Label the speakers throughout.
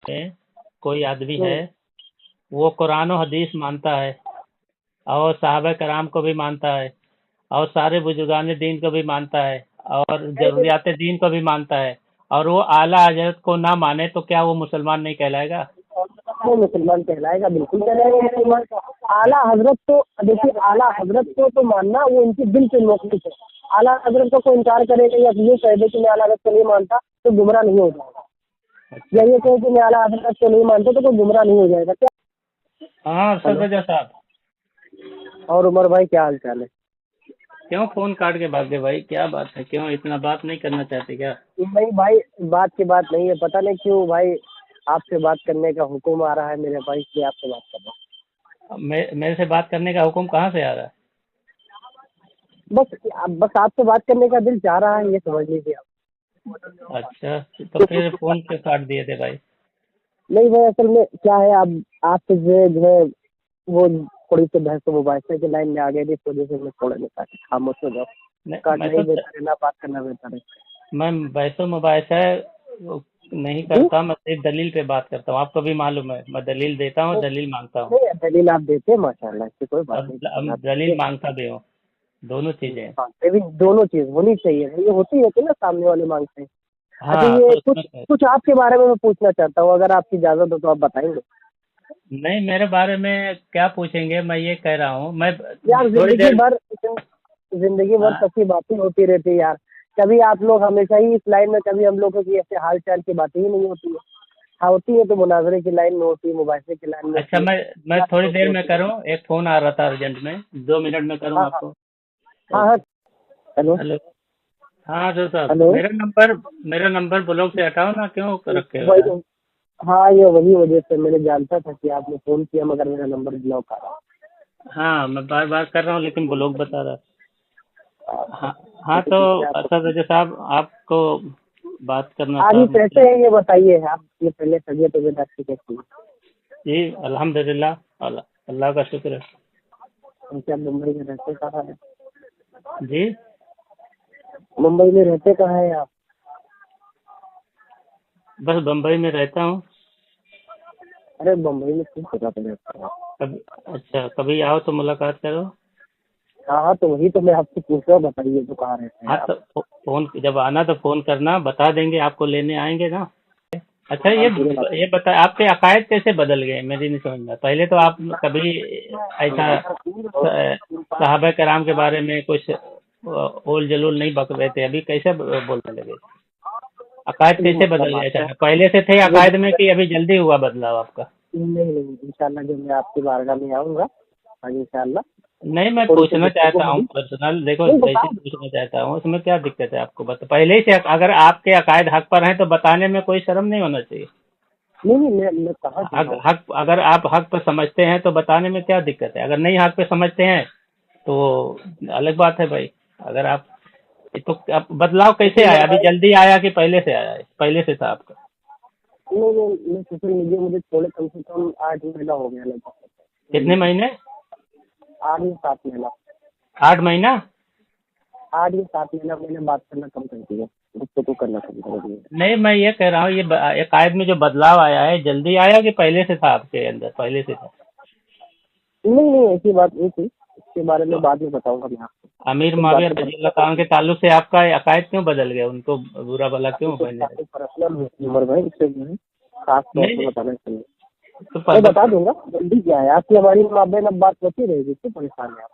Speaker 1: में कोई आदमी है,
Speaker 2: हम्म।
Speaker 1: वो कुरान और हदीस मानता है और सहाबा कराम को भी मानता है और सारे बुजुर्गान दीन को भी मानता है और
Speaker 2: नहीं नहीं,
Speaker 1: ज़रूरियात दीन को भी मानता है, और वो आला हज़रत को ना माने तो क्या वो मुसलमान नहीं कहलाएगा?
Speaker 2: वो मुसलमान कहलाएगा, बिल्कुल कहलाएगा मुसलमान। आला हजरत तो देखिए, आला हजरत को तो मानना वो उनके दिल पे मौकूफ है। आला हजरत का कोई इनकार करेगा या ये कह दे कि मैं आला हजरत को नहीं मानता तो गुमराह नहीं हो जाएगा। या
Speaker 1: अच्छा।
Speaker 2: ये कहे कि मैं आला हजरत को नहीं मानता तो कोई गुमराह नहीं हो जाएगा क्या।
Speaker 1: हाँ,
Speaker 2: हेलो।
Speaker 1: सर साहब।
Speaker 2: और उमर भाई, क्या हाल चाल है?
Speaker 1: क्यों फ़ोन काट के भागे भाई? क्या बात है? क्यों इतना बात नहीं करना चाहते क्या?
Speaker 2: नहीं भाई, बात की बात नहीं है, पता नहीं क्यों भाई आपसे बात करने का हुक्म आ रहा है मेरे भाई, इसलिए आपसे बात कर रहा
Speaker 1: मेरे से बात करने का हुक्म कहाँ से आ रहा है?
Speaker 2: हूँ। बस आपसे बात करने का दिल चाह रहा है, ये समझ लीजिए आप।
Speaker 1: अच्छा, तो फिर फ़ोन क्यों काट दिए थे भाई?
Speaker 2: नहीं भाई, असल में क्या है, अब आपसे जो है वो थोड़ी सी बहस मुबाहिसे की लाइन में आ गई थी, इस वजह से मैं थोड़ा नहीं काटा, खामोश हो जाओ।
Speaker 1: नहीं,
Speaker 2: काटना ही बेहतर है, ना बात करना बेहतर है।
Speaker 1: मैं बहसो मुबाहिसा वो नहीं
Speaker 2: जी।
Speaker 1: करता, मैं सिर्फ दलील पे बात करता हूँ। आपको भी मालूम है, मैं दलील देता हूँ, दलील मांगता हूँ।
Speaker 2: नहीं, दलील आप देते हैं माशाल्लाह, इसकी कोई बात नहीं,
Speaker 1: अब
Speaker 2: दलील आप
Speaker 1: दलील
Speaker 2: देते
Speaker 1: मांगता भी हूँ, दोनों
Speaker 2: हैं।
Speaker 1: चीज़ें हैं।
Speaker 2: हाँ, ये भी दोनों चीज होनी चाहिए, ये होती है कि ना सामने वाले मांगते हैं। अच्छा,
Speaker 1: हाँ,
Speaker 2: ये
Speaker 1: तो
Speaker 2: कुछ
Speaker 1: उसमें क्या है?
Speaker 2: कुछ आपके बारे में मैं पूछना चाहता हूँ, अगर आपकी इजाजत हो तो आप बताएंगे।
Speaker 1: नहीं, मेरे बारे में क्या पूछेंगे? मैं ये कह रहा हूँ, मैं
Speaker 2: यार
Speaker 1: थोड़ी
Speaker 2: जिंदगी
Speaker 1: देर।
Speaker 2: भर, जिंदगी भर
Speaker 1: हाँ,
Speaker 2: सच्ची बातें होती रहती है यार। कभी आप लोग हमेशा ही इस लाइन में, कभी हम लोगों की ऐसे हाल चाल की बातें ही नहीं होती है। हाँ होती है तो मुनाजरे की लाइन में होती है, मुबाहिसे की लाइन में
Speaker 1: अच्छा,
Speaker 2: होती है,
Speaker 1: मैं
Speaker 2: क्या
Speaker 1: थोड़ी
Speaker 2: होती
Speaker 1: देर में
Speaker 2: होती है।
Speaker 1: करूँ? एक फ़ोन आ रहा था अर्जेंट में, 2 मिनट में करूँ
Speaker 2: हाँ हाँ।
Speaker 1: आपको?
Speaker 2: हाँ हाँ।
Speaker 1: ओके।
Speaker 2: हेलो।
Speaker 1: हेलो। हाँ जो साहब,
Speaker 2: हेलो।
Speaker 1: मेरा नंबर ब्लॉक से हटाओ ना, क्यों रखे हो यार?
Speaker 2: वही। हाँ, ये वही वजह से मैंने जानता था कि आपने फोन किया, मगर मेरा नंबर ब्लॉक आ रहा
Speaker 1: हाँ, मैं बार बार कर रहा हूँ लेकिन ब्लॉक बता रहा।
Speaker 2: है।
Speaker 1: हाँ। हाँ,
Speaker 2: चलिए
Speaker 1: तो
Speaker 2: ठीक है, आप
Speaker 1: असद रजा साहब, आपको बात करना
Speaker 2: आप
Speaker 1: था
Speaker 2: ही कैसे
Speaker 1: मुझसे।
Speaker 2: हैं ये बताइए, आप ये पहले तबीयत तबीयत आपकी कैसी है?
Speaker 1: जी, अल्हम्दुलिल्लाह, अल्लाह का शुक्र है।
Speaker 2: क्या मुंबई में रहते कहाँ है?
Speaker 1: जी।
Speaker 2: मुंबई में रहते कहाँ है आप?
Speaker 1: बस बम्बई में रहता हूँ।
Speaker 2: अरे मुंबई में किस जगह पे रहते हैं आप?
Speaker 1: कभी अच्छा, कभी आओ तो मुलाकात करो।
Speaker 2: हाँ हाँ, तो वही तो मैं आपसे पूछ रहा हूँ, बताइए तो कहाँ रहते हैं
Speaker 1: हाँ,
Speaker 2: आप?
Speaker 1: तो फ़ोन जब आना तो फ़ोन करना, बता देंगे, आपको लेने आएंगे ना। अच्छा,
Speaker 2: हाँ जरूर आप।
Speaker 1: ये बता, आपके अकायद कैसे बदल गए? मेरी नहीं समझ में। पहले तो आप कभी ऐसा सहाबा कराम के बारे में कुछ ओल जलूल नहीं बक रहे थे, अभी कैसे बोलने लगे? अकायद
Speaker 2: ये
Speaker 1: कैसे
Speaker 2: मसला
Speaker 1: बदल गया?
Speaker 2: बात है।
Speaker 1: अचानक पहले से थे
Speaker 2: ये
Speaker 1: अकायद में कि अभी जल्दी हुआ बदलाव आपका?
Speaker 2: नहीं नहीं, इंशाल्लाह जब मैं आपकी बारगाह में आऊँगा, हाँ इंशाल्लाह,
Speaker 1: नहीं, मैं
Speaker 2: थोड़ी सी
Speaker 1: पूछना
Speaker 2: गुफ्तगू
Speaker 1: चाहता हूँ
Speaker 2: होगी।
Speaker 1: पर्सनल, देखो
Speaker 2: नहीं
Speaker 1: वैसे
Speaker 2: बता
Speaker 1: ही
Speaker 2: दो।
Speaker 1: पूछना चाहता हूँ, उसमें क्या दिक्कत है आपको? बता, पहले ही से अगर आपके अकायद हक पर हैं तो बताने में कोई शर्म नहीं होना चाहिए।
Speaker 2: नहीं नहीं, मैं कहाँ कह रहा हूँ।
Speaker 1: हक अगर आप हक पे समझते हैं तो बताने में क्या दिक्कत है? अगर नहीं हक पे समझते हैं तो अलग बात है भाई। अगर आप तो आप बदलाव
Speaker 2: देखिए
Speaker 1: कैसे आया?
Speaker 2: उमर
Speaker 1: अभी
Speaker 2: भाई,
Speaker 1: जल्दी आया कि पहले से आया है? पहले से था आपका?
Speaker 2: नहीं नहीं, मैं सोशल मीडिया मुझे थोड़े कम से कम 8 महीना हो गया
Speaker 1: कितने
Speaker 2: लगभग।
Speaker 1: महीने?
Speaker 2: 8 या 7 महीना।
Speaker 1: 8 महीना?
Speaker 2: 8 या 7 महीना मैंने बात करना कम कर दिया, गुफ्तगू करना कम कर दिया।
Speaker 1: नहीं, मैं ये कह रहा हूँ, ये अकायद में जो बदलाव आया है जल्दी आया कि पहले से था आपके अंदर, पहले से था?
Speaker 2: नहीं नहीं, ऐसी बात नहीं थी, इसके बारे
Speaker 1: तो
Speaker 2: में बाद में बताऊंगा मैं आपको।
Speaker 1: अमीर
Speaker 2: कुछ
Speaker 1: माविया
Speaker 2: बातें
Speaker 1: रजी अल्लाह
Speaker 2: पर्सनल
Speaker 1: ताला के
Speaker 2: होती
Speaker 1: ताल्लुक से आपका अकायद क्यों बदल गया? उनको बुरा भला
Speaker 2: काफी
Speaker 1: क्यों
Speaker 2: कुछ
Speaker 1: कहने लगे?
Speaker 2: काफी पर्सनल होती है उमर भाई, इससे जो है खास तौर
Speaker 1: नहीं
Speaker 2: पर
Speaker 1: नहीं,
Speaker 2: बताना चाहिए।
Speaker 1: तो
Speaker 2: मैं बता दूंगा, जल्दी क्या है, आपकी हमारी माबेन अब बात होती रहेगी, क्यों परेशान है आप?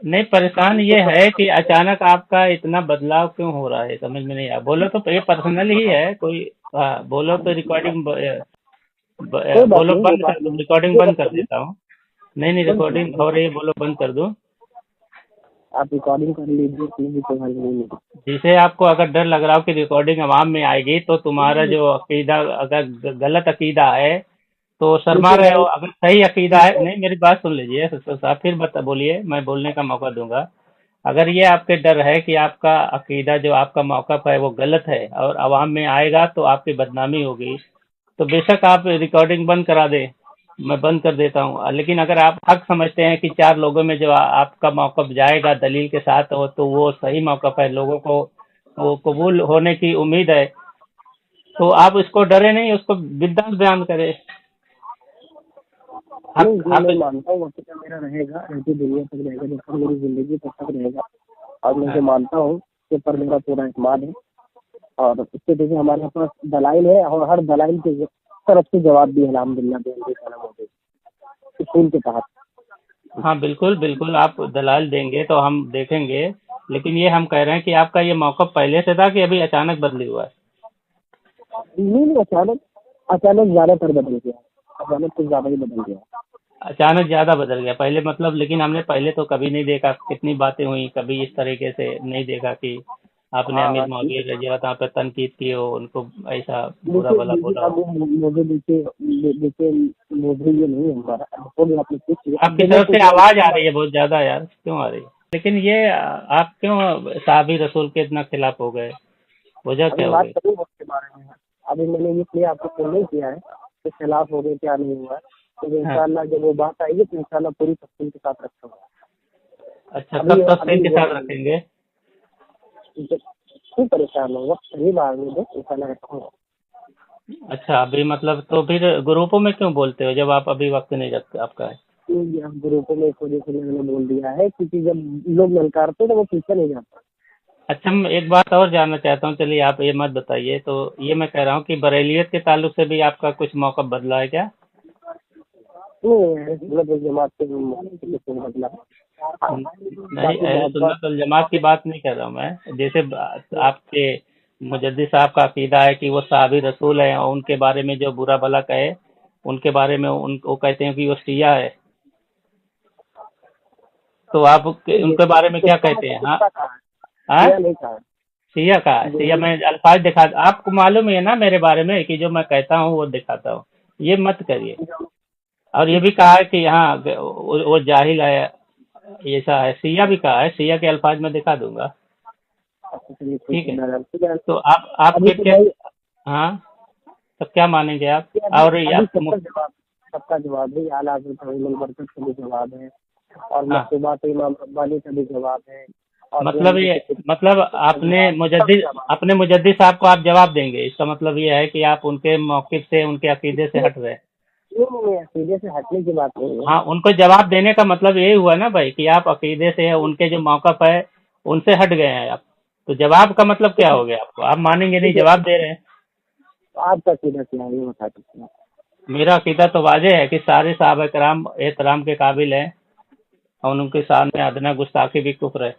Speaker 1: नहीं, परेशान
Speaker 2: तो
Speaker 1: ये है कि अचानक आपका इतना बदलाव क्यों हो रहा है, समझ में नहीं आया। बोलो तो ये पर्सनल ही है कोई। हाँ, बोलो तो रिकॉर्डिंग
Speaker 2: कोई बात
Speaker 1: बोलो,
Speaker 2: नहीं, वो
Speaker 1: बंद
Speaker 2: बात
Speaker 1: कर दूं? रिकॉर्डिंग
Speaker 2: ये
Speaker 1: बंद कर
Speaker 2: बताइए,
Speaker 1: देता हूँ। नहीं नहीं,
Speaker 2: बंद कर
Speaker 1: रिकॉर्डिंग
Speaker 2: दीजिए,
Speaker 1: हो रही है, बोलो बंद कर दूं?
Speaker 2: आप रिकॉर्डिंग कर लीजिए, कोई भी कोई हल नहीं है।
Speaker 1: जिसे आपको अगर डर लग रहा हो कि रिकॉर्डिंग अवाम में आएगी तो तुम्हारा जो अकीदा, अगर गलत अकीदा है तो शर्मा
Speaker 2: देखिए
Speaker 1: रहे हो।
Speaker 2: भाई,
Speaker 1: अगर सही अकीदा है, नहीं मेरी बात सुन लीजिए तो साहब, फिर बता बोलिए, मैं बोलने का मौका दूंगा। अगर ये आपके डर है कि आपका अकीदा जो आपका मौक़िफ़ है वो गलत है और अवाम में आएगा तो आपकी बदनामी होगी, तो बेशक आप रिकॉर्डिंग बंद करा दें, मैं बंद कर देता हूँ। लेकिन अगर आप हक समझते हैं कि 4 लोगों में जो आपका मौक़िफ़ जाएगा दलील के साथ हो तो वो सही मौक़िफ़ है, लोगों को वो कबूल होने की उम्मीद है, तो आप उसको डरे नहीं, उसको बिंदास बयान करे।
Speaker 2: नहीं, ये
Speaker 1: आप
Speaker 2: मैं मानता हूँ अकेला मेरा रहेगा, रहती दुनिया तक रहेगा, जब तक मेरी जिंदगी तब तक रहेगा। और मैं इसे
Speaker 1: हाँ,
Speaker 2: मानता हूँ कि पर मेरा पूरा एतमाद है। और इसके देखिए हमारे पास दलाइल है, और हर दलाइल की तरफ से जवाब भी है अल्हम्दुलिल्लाह मोदी उसूल के तहत।
Speaker 1: हाँ, बिल्कुल बिल्कुल, आप दलाल देंगे तो हम देखेंगे। लेकिन ये हम कह रहे हैं कि आपका ये मौक़िफ़ पहले से था कि अभी अचानक बदली हुआ है?
Speaker 2: नहीं नहीं, अचानक अचानक ज्यादातर बदल गया, अचानक कुछ ज्यादा ही बदल गया।
Speaker 1: अचानक ज़्यादा बदल गया पहले, मतलब लेकिन हमने पहले तो कभी नहीं देखा, कितनी बातें हुई, कभी इस तरीके से नहीं देखा कि आपने
Speaker 2: हाँ
Speaker 1: अमीर
Speaker 2: हाँ, ठीक
Speaker 1: मुआविया
Speaker 2: है।
Speaker 1: रज़ी अल्लाह तआला पे तनकीद की हो, उनको ऐसा बुरा
Speaker 2: देखिए
Speaker 1: भला
Speaker 2: देखिए
Speaker 1: बोला
Speaker 2: अब
Speaker 1: हो।
Speaker 2: मुझे देखिए देखिए मुझे ये नहीं है हमारा, हो गया आपने पूछ लिया, अब
Speaker 1: आपकी
Speaker 2: देखिए
Speaker 1: तरफ से
Speaker 2: कुछ और
Speaker 1: आवाज़
Speaker 2: इसके
Speaker 1: आ
Speaker 2: बाद।
Speaker 1: रही है बहुत ज़्यादा यार, क्यों आ रही है? लेकिन ये आप क्यों साहबी रसूल के इतना खिलाफ हो गए? वजह
Speaker 2: अभी
Speaker 1: क्या हो
Speaker 2: बात
Speaker 1: गई?
Speaker 2: करूँ उसके बारे में। अभी मैंने इसलिए आपको फोन नहीं किया है कि खिलाफ हो गए क्या नहीं हुआ, तो
Speaker 1: हाँ,
Speaker 2: इंशाल्लाह जब वो बात आएगी तो इंशाल्लाह पूरी तफसील के साथ रखूंगा।
Speaker 1: अच्छा,
Speaker 2: अभी
Speaker 1: कब तफसील
Speaker 2: अभी
Speaker 1: के
Speaker 2: वो
Speaker 1: साथ रखेंगे?
Speaker 2: क्यों परेशान हो, वक्त सही बात में दो, इंशाल्लाह रखूंगा।
Speaker 1: अच्छा, अभी मतलब तो फिर ग्रुपों में क्यों बोलते हो जब आप अभी वक्त नहीं रखते आपका है?
Speaker 2: क्योंकि हम ग्रुपों में इस वजह से मैंने बोल दिया है, क्योंकि जब लोग ललकारते हैं तो वो पीछे नहीं जाता।
Speaker 1: अच्छा, मैं एक बात और जानना चाहता हूँ, चलिए आप ये मत बताइए, तो ये मैं कह रहा हूँ कि बरेलियत के ताल्लुक से भी आपका कुछ मौक़िफ़ बदला है क्या?
Speaker 2: नहीं, मतलब जमात के लिए बदला।
Speaker 1: नहीं,
Speaker 2: बाकी
Speaker 1: अहले
Speaker 2: मोहब्बत।
Speaker 1: सुन्नत वल जमात की बात नहीं कर रहा हूँ मैं, जैसे आपके मुजद्दिद साहब का अकीदा है कि वो साहबी रसूल हैं और उनके बारे में जो बुरा भला कहे, उनके बारे में वो कहते हैं कि वो शिया है, तो आप उनके
Speaker 2: देखिए
Speaker 1: बारे में क्या
Speaker 2: किसका
Speaker 1: कहते
Speaker 2: मतलब
Speaker 1: हैं? हाँ,
Speaker 2: किसका कहा है,
Speaker 1: हाँ,
Speaker 2: किया नहीं कहा है।
Speaker 1: सिया का है, सिया,
Speaker 2: जो
Speaker 1: मैं अल्फाज दिखा, आपको मालूम है ना मेरे बारे में कि जो मैं कहता हूँ वो दिखाता हूँ, ये मत करिए। और ये भी कहा है कि हाँ वो जाहिल है, ऐसा है, सिया भी कहा है, सिया के अल्फाज में दिखा दूंगा।
Speaker 2: चलिए ठीक
Speaker 1: ठीक
Speaker 2: है
Speaker 1: है,
Speaker 2: नाराज, ठीक है।
Speaker 1: तो आप
Speaker 2: अभी
Speaker 1: आपके
Speaker 2: तो
Speaker 1: क्या,
Speaker 2: भाई,
Speaker 1: हाँ, तब क्या मानेंगे आप?
Speaker 2: अभी
Speaker 1: और ये
Speaker 2: अभी
Speaker 1: आप
Speaker 2: सबका जवाब है, आला हज़रत अमीरुल बरकत का भी जवाब है, और
Speaker 1: हाँ,
Speaker 2: मकतूबात इमाम रब्बानी का भी जवाब है, और जो
Speaker 1: मतलब
Speaker 2: हम
Speaker 1: ये,
Speaker 2: जैसे
Speaker 1: मतलब
Speaker 2: का जवाब है, सब जवाब
Speaker 1: अपने मुजद्दिद साहब को आप जवाब देंगे, इसका मतलब ये है कि आप उनके मौक़िफ़ से, उनके अकीदे से
Speaker 2: है।
Speaker 1: हट रहे हैं।
Speaker 2: नहीं, अकीदे से हटने की बात नहीं है।
Speaker 1: हाँ, उनको जवाब देने का मतलब यही हुआ ना भाई कि आप अकीदे से, उनके जो मौक़िफ़ है उनसे हट गए हैं आप, तो जवाब का मतलब क्या
Speaker 2: देखिए
Speaker 1: हो गया आपको? आप मानेंगे नहीं,
Speaker 2: देखिए,
Speaker 1: जवाब दे रहे हैं।
Speaker 2: आपका अकीदा क्या है ये बता दीजिए आप।
Speaker 1: मेरा अकीदा तो वाज़ेह है कि सारे सहाबा किराम एहतराम के काबिल हैं, और उनके सामने अदना गुस्ताखी भी कुफ्र है।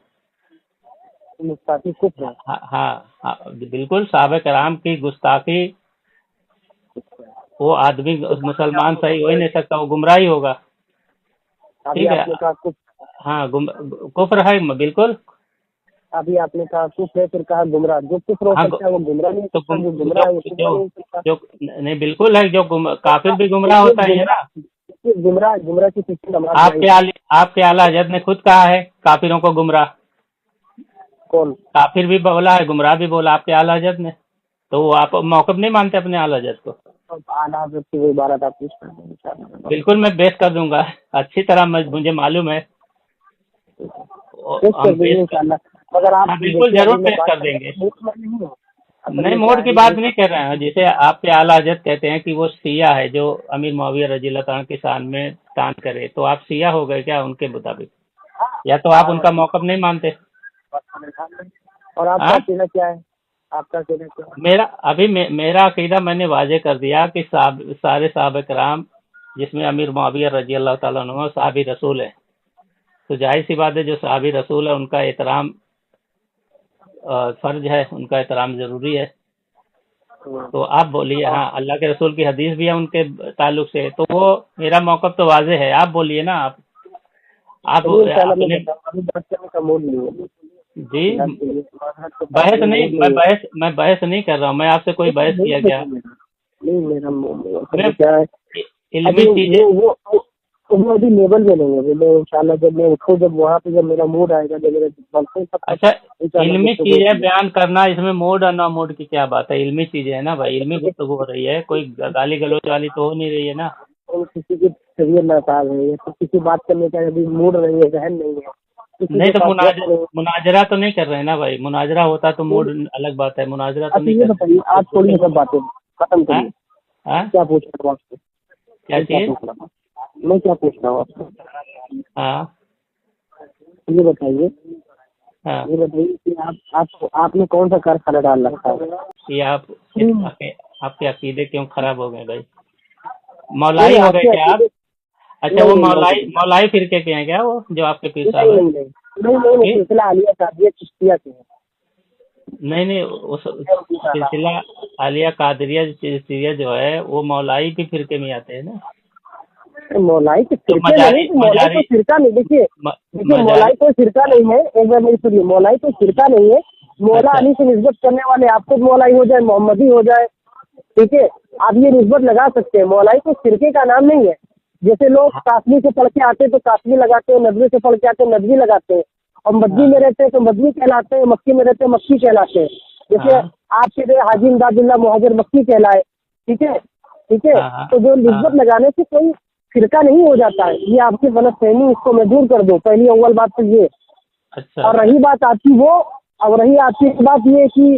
Speaker 2: मुस्ताफी कुफ्र है।
Speaker 1: हाँ हाँ हाँ, बिल्कुल, सहाबा किराम की गुस्ताखी, वो आदमी
Speaker 2: तो कहा कि
Speaker 1: मुसलमान
Speaker 2: आपने
Speaker 1: सही हो ही
Speaker 2: कुफ्र है।
Speaker 1: नहीं सकता, वो गुमराह ही होगा।
Speaker 2: अभी
Speaker 1: ठीक है,
Speaker 2: आपने कहा कुफ्र।
Speaker 1: हाँ, कुफ्र है बिल्कुल।
Speaker 2: अभी आपने कहा कुफ्र है, फिर कहा गुमराह। जो कुफ्र हो
Speaker 1: हाँ,
Speaker 2: सकता है वो गुमराह नहीं हो
Speaker 1: तो
Speaker 2: सकता, जो गुमराह है वो कुफ्र
Speaker 1: जो
Speaker 2: नहीं हो सकता।
Speaker 1: जो नहीं, बिल्कुल है, जो काफिर भी गुमराह
Speaker 2: देखिए
Speaker 1: होता ही है
Speaker 2: गुमराह,
Speaker 1: ना।
Speaker 2: देखिए गुमराह गुमराह की पीछे नमाज जायज है।
Speaker 1: आपके आला हजरत ने खुद कहा है काफिरों को गुमराह,
Speaker 2: कौन?
Speaker 1: काफिर भी बोला है, गुमराह भी बोला आपके आला हजरत ने, तो वो आप मौक़िफ़ नहीं मानते अपने आला हजरत को?
Speaker 2: तो आला हज़रत की वो इबारत आप पेश कर दें इंशाअल्लाह।
Speaker 1: बिल्कुल, मैं पेश कर दूंगा, अच्छी तरह मुझे मालूम है,
Speaker 2: पेश
Speaker 1: हम
Speaker 2: कर देंगे
Speaker 1: पेश कर,
Speaker 2: इंशाअल्लाह। मगर आप
Speaker 1: हाँ, बिल्कुल
Speaker 2: देखिए
Speaker 1: जरूर
Speaker 2: अभी मैं
Speaker 1: पेश
Speaker 2: बात
Speaker 1: कर
Speaker 2: करने
Speaker 1: देंगे।
Speaker 2: का मूड में नहीं हूँ। असल
Speaker 1: नहीं,
Speaker 2: में क्या
Speaker 1: मोड की
Speaker 2: है
Speaker 1: बात
Speaker 2: भाई
Speaker 1: नहीं
Speaker 2: साहब,
Speaker 1: कर रहे हैं, जैसे आपके आला हजरत कहते हैं कि वो सिया है जो अमीर मुआविया रजी अल्लाह तआला की शान में तान करे, तो आप सिया हो गए क्या उनके मुताबिक, या तो आप
Speaker 2: हाँ
Speaker 1: उनका मौक़िफ़ नहीं मानते?
Speaker 2: और आपका
Speaker 1: हाँ,
Speaker 2: अकीदा क्या है? आपका अकीदा क्या है?
Speaker 1: मेरा अकीदा मैंने वाजे कर दिया कि सारे सहाबा किराम, जिसमें अमीर मुआविया रजी अल्लाह तआला अन्हु सहाबी रसूल है, तो जाहिर सी बात है जो सहाबी रसूल है उनका एहतराम फर्ज है, उनका एहतराम जरूरी है। तो आप बोलिए,
Speaker 2: और
Speaker 1: हाँ, अल्लाह के रसूल की हदीस भी है उनके ताल्लुक से, तो वो मेरा मौक़िफ़ तो वाज़ेह है, आप बोलिए ना, आप
Speaker 2: चलिए इंशाल्लाह मैं
Speaker 1: अपने,
Speaker 2: बताऊँ, अभी बात करने का मूड नहीं है।
Speaker 1: जी,
Speaker 2: फिलहाल के लिए माजरत के साथ में मूड नहीं है।
Speaker 1: मैं बहस नहीं कर रहा हूँ, मैं आपसे कोई
Speaker 2: नहीं,
Speaker 1: बहस
Speaker 2: मूड
Speaker 1: किया
Speaker 2: नहीं
Speaker 1: क्या?
Speaker 2: है मेरा। नहीं, मेरा मूड नहीं है। असल
Speaker 1: मैं
Speaker 2: में क्या है, अभी
Speaker 1: इल्मी चीज़ें,
Speaker 2: वो अभी लेवल में नहीं है। अभी मैं इंशाल्लाह जब मैं उठूँ, जब वहाँ पे जब मेरा मूड आएगा, जब मेरे बलते तब
Speaker 1: अच्छा,
Speaker 2: इंशाल्लाह
Speaker 1: इल्मी
Speaker 2: गुफ्तगू
Speaker 1: चीज़ें
Speaker 2: होगी।
Speaker 1: बयान करना, इसमें मूड और ना मूड की क्या बात है? इल्मी चीज़ें है ना भाई, इल्मी गुफ्तगू हो रही है, कोई गाली गलौज वाली तो हो नहीं रही है ना।
Speaker 2: और किसी की तबीयत नासाज है या फिर किसी बात करने का अभी मूड नहीं है, जहन नहीं है, किसी
Speaker 1: नहीं
Speaker 2: के
Speaker 1: तो
Speaker 2: साथ व्यस्त
Speaker 1: मुनाजरा
Speaker 2: रहे।
Speaker 1: मुनाजरा तो नहीं कर रहे हैं ना भाई, मुनाजरा होता तो मूड अलग बात है, मुनाजरा तो
Speaker 2: अच्छा
Speaker 1: नहीं
Speaker 2: ये
Speaker 1: कर रहे
Speaker 2: बताइए,
Speaker 1: हैं,
Speaker 2: आज
Speaker 1: तो
Speaker 2: छोड़िए
Speaker 1: बोले।
Speaker 2: सब बातें, खत्म
Speaker 1: हाँ
Speaker 2: करिए।
Speaker 1: हाँ,
Speaker 2: क्या पूछ रहा हूँ आपसे?
Speaker 1: क्या
Speaker 2: मैं क्या
Speaker 1: चीज?
Speaker 2: पूछ रहा हूँ? मैं क्या पूछ रहा हूँ आपसे?
Speaker 1: हाँ
Speaker 2: ये बताइए,
Speaker 1: हाँ,
Speaker 2: ये बताइए कि आपने कौन सा कारखाना डाल रखा है?
Speaker 1: ये आप
Speaker 2: नहीं
Speaker 1: आपके अकीदे क्यों खराब हो गए भाई?
Speaker 2: नहीं,
Speaker 1: मौलाई हो गए
Speaker 2: आपके
Speaker 1: क्या आप?
Speaker 2: अकेले।
Speaker 1: अच्छा,
Speaker 2: नहीं
Speaker 1: वो
Speaker 2: नहीं
Speaker 1: मौलाई
Speaker 2: नहीं
Speaker 1: मौलाई फिरके के हैं क्या, वो जो आपके पीर साहब
Speaker 2: नहीं
Speaker 1: है?
Speaker 2: नहीं नहीं नहीं नहीं नहीं,
Speaker 1: फिर
Speaker 2: सिलसिला आलिया कादिया चिश्तिया से है।
Speaker 1: नहीं नहीं, उस
Speaker 2: मैं उसी का रहा।
Speaker 1: सिलसिला आलिया कादरिया चिश्तिया जो है वो मौलाई के फिरके में आते हैं ना?
Speaker 2: मौलाई के
Speaker 1: जो
Speaker 2: फिरके में नहीं,
Speaker 1: मजारी
Speaker 2: तो मौलाई
Speaker 1: मजारी
Speaker 2: कोई फिरका नहीं। देखिए
Speaker 1: म,
Speaker 2: देखिए,
Speaker 1: मजारी
Speaker 2: मौलाई कोई फिरका नहीं है। एक बार मेरी सुनिए, मौलाई कोई फिरका नहीं है। मौला
Speaker 1: अच्छा
Speaker 2: अली से निस्बत करने वाले आपको मौलाई हो जाए, मोहम्मदी हो जाए, ठीक है, आप ये निस्बत लगा सकते हैं। मौलाई कोई फिरके का नाम नहीं है। जैसे लोग
Speaker 1: हाँ
Speaker 2: कासमी से पढ़ के आते हैं तो कासमी लगाते हैं, नदवी से पढ़ के आते हैं नदवी लगाते हैं, और मदनी में
Speaker 1: हाँ
Speaker 2: रहते हैं तो मदनी कहलाते हैं, मक्की में रहते हैं मक्की कहलाते हैं। जैसे
Speaker 1: हाँ
Speaker 2: आपके जो हाजी इमदादुल्लाह मुहाजिर मक्की कहलाए, ठीक है, ठीक है।
Speaker 1: हाँ हाँ
Speaker 2: तो जो निस्बत
Speaker 1: हाँ,
Speaker 2: लगाने से कोई फिरका नहीं हो जाता है। ये आपकी गलतफहमी, इसको मैं दूर कर दूं, पहली अव्वल बात तो ये।
Speaker 1: अच्छा
Speaker 2: और
Speaker 1: अच्छा।
Speaker 2: रही बात आपकी वो, अब रही आपकी बात ये कि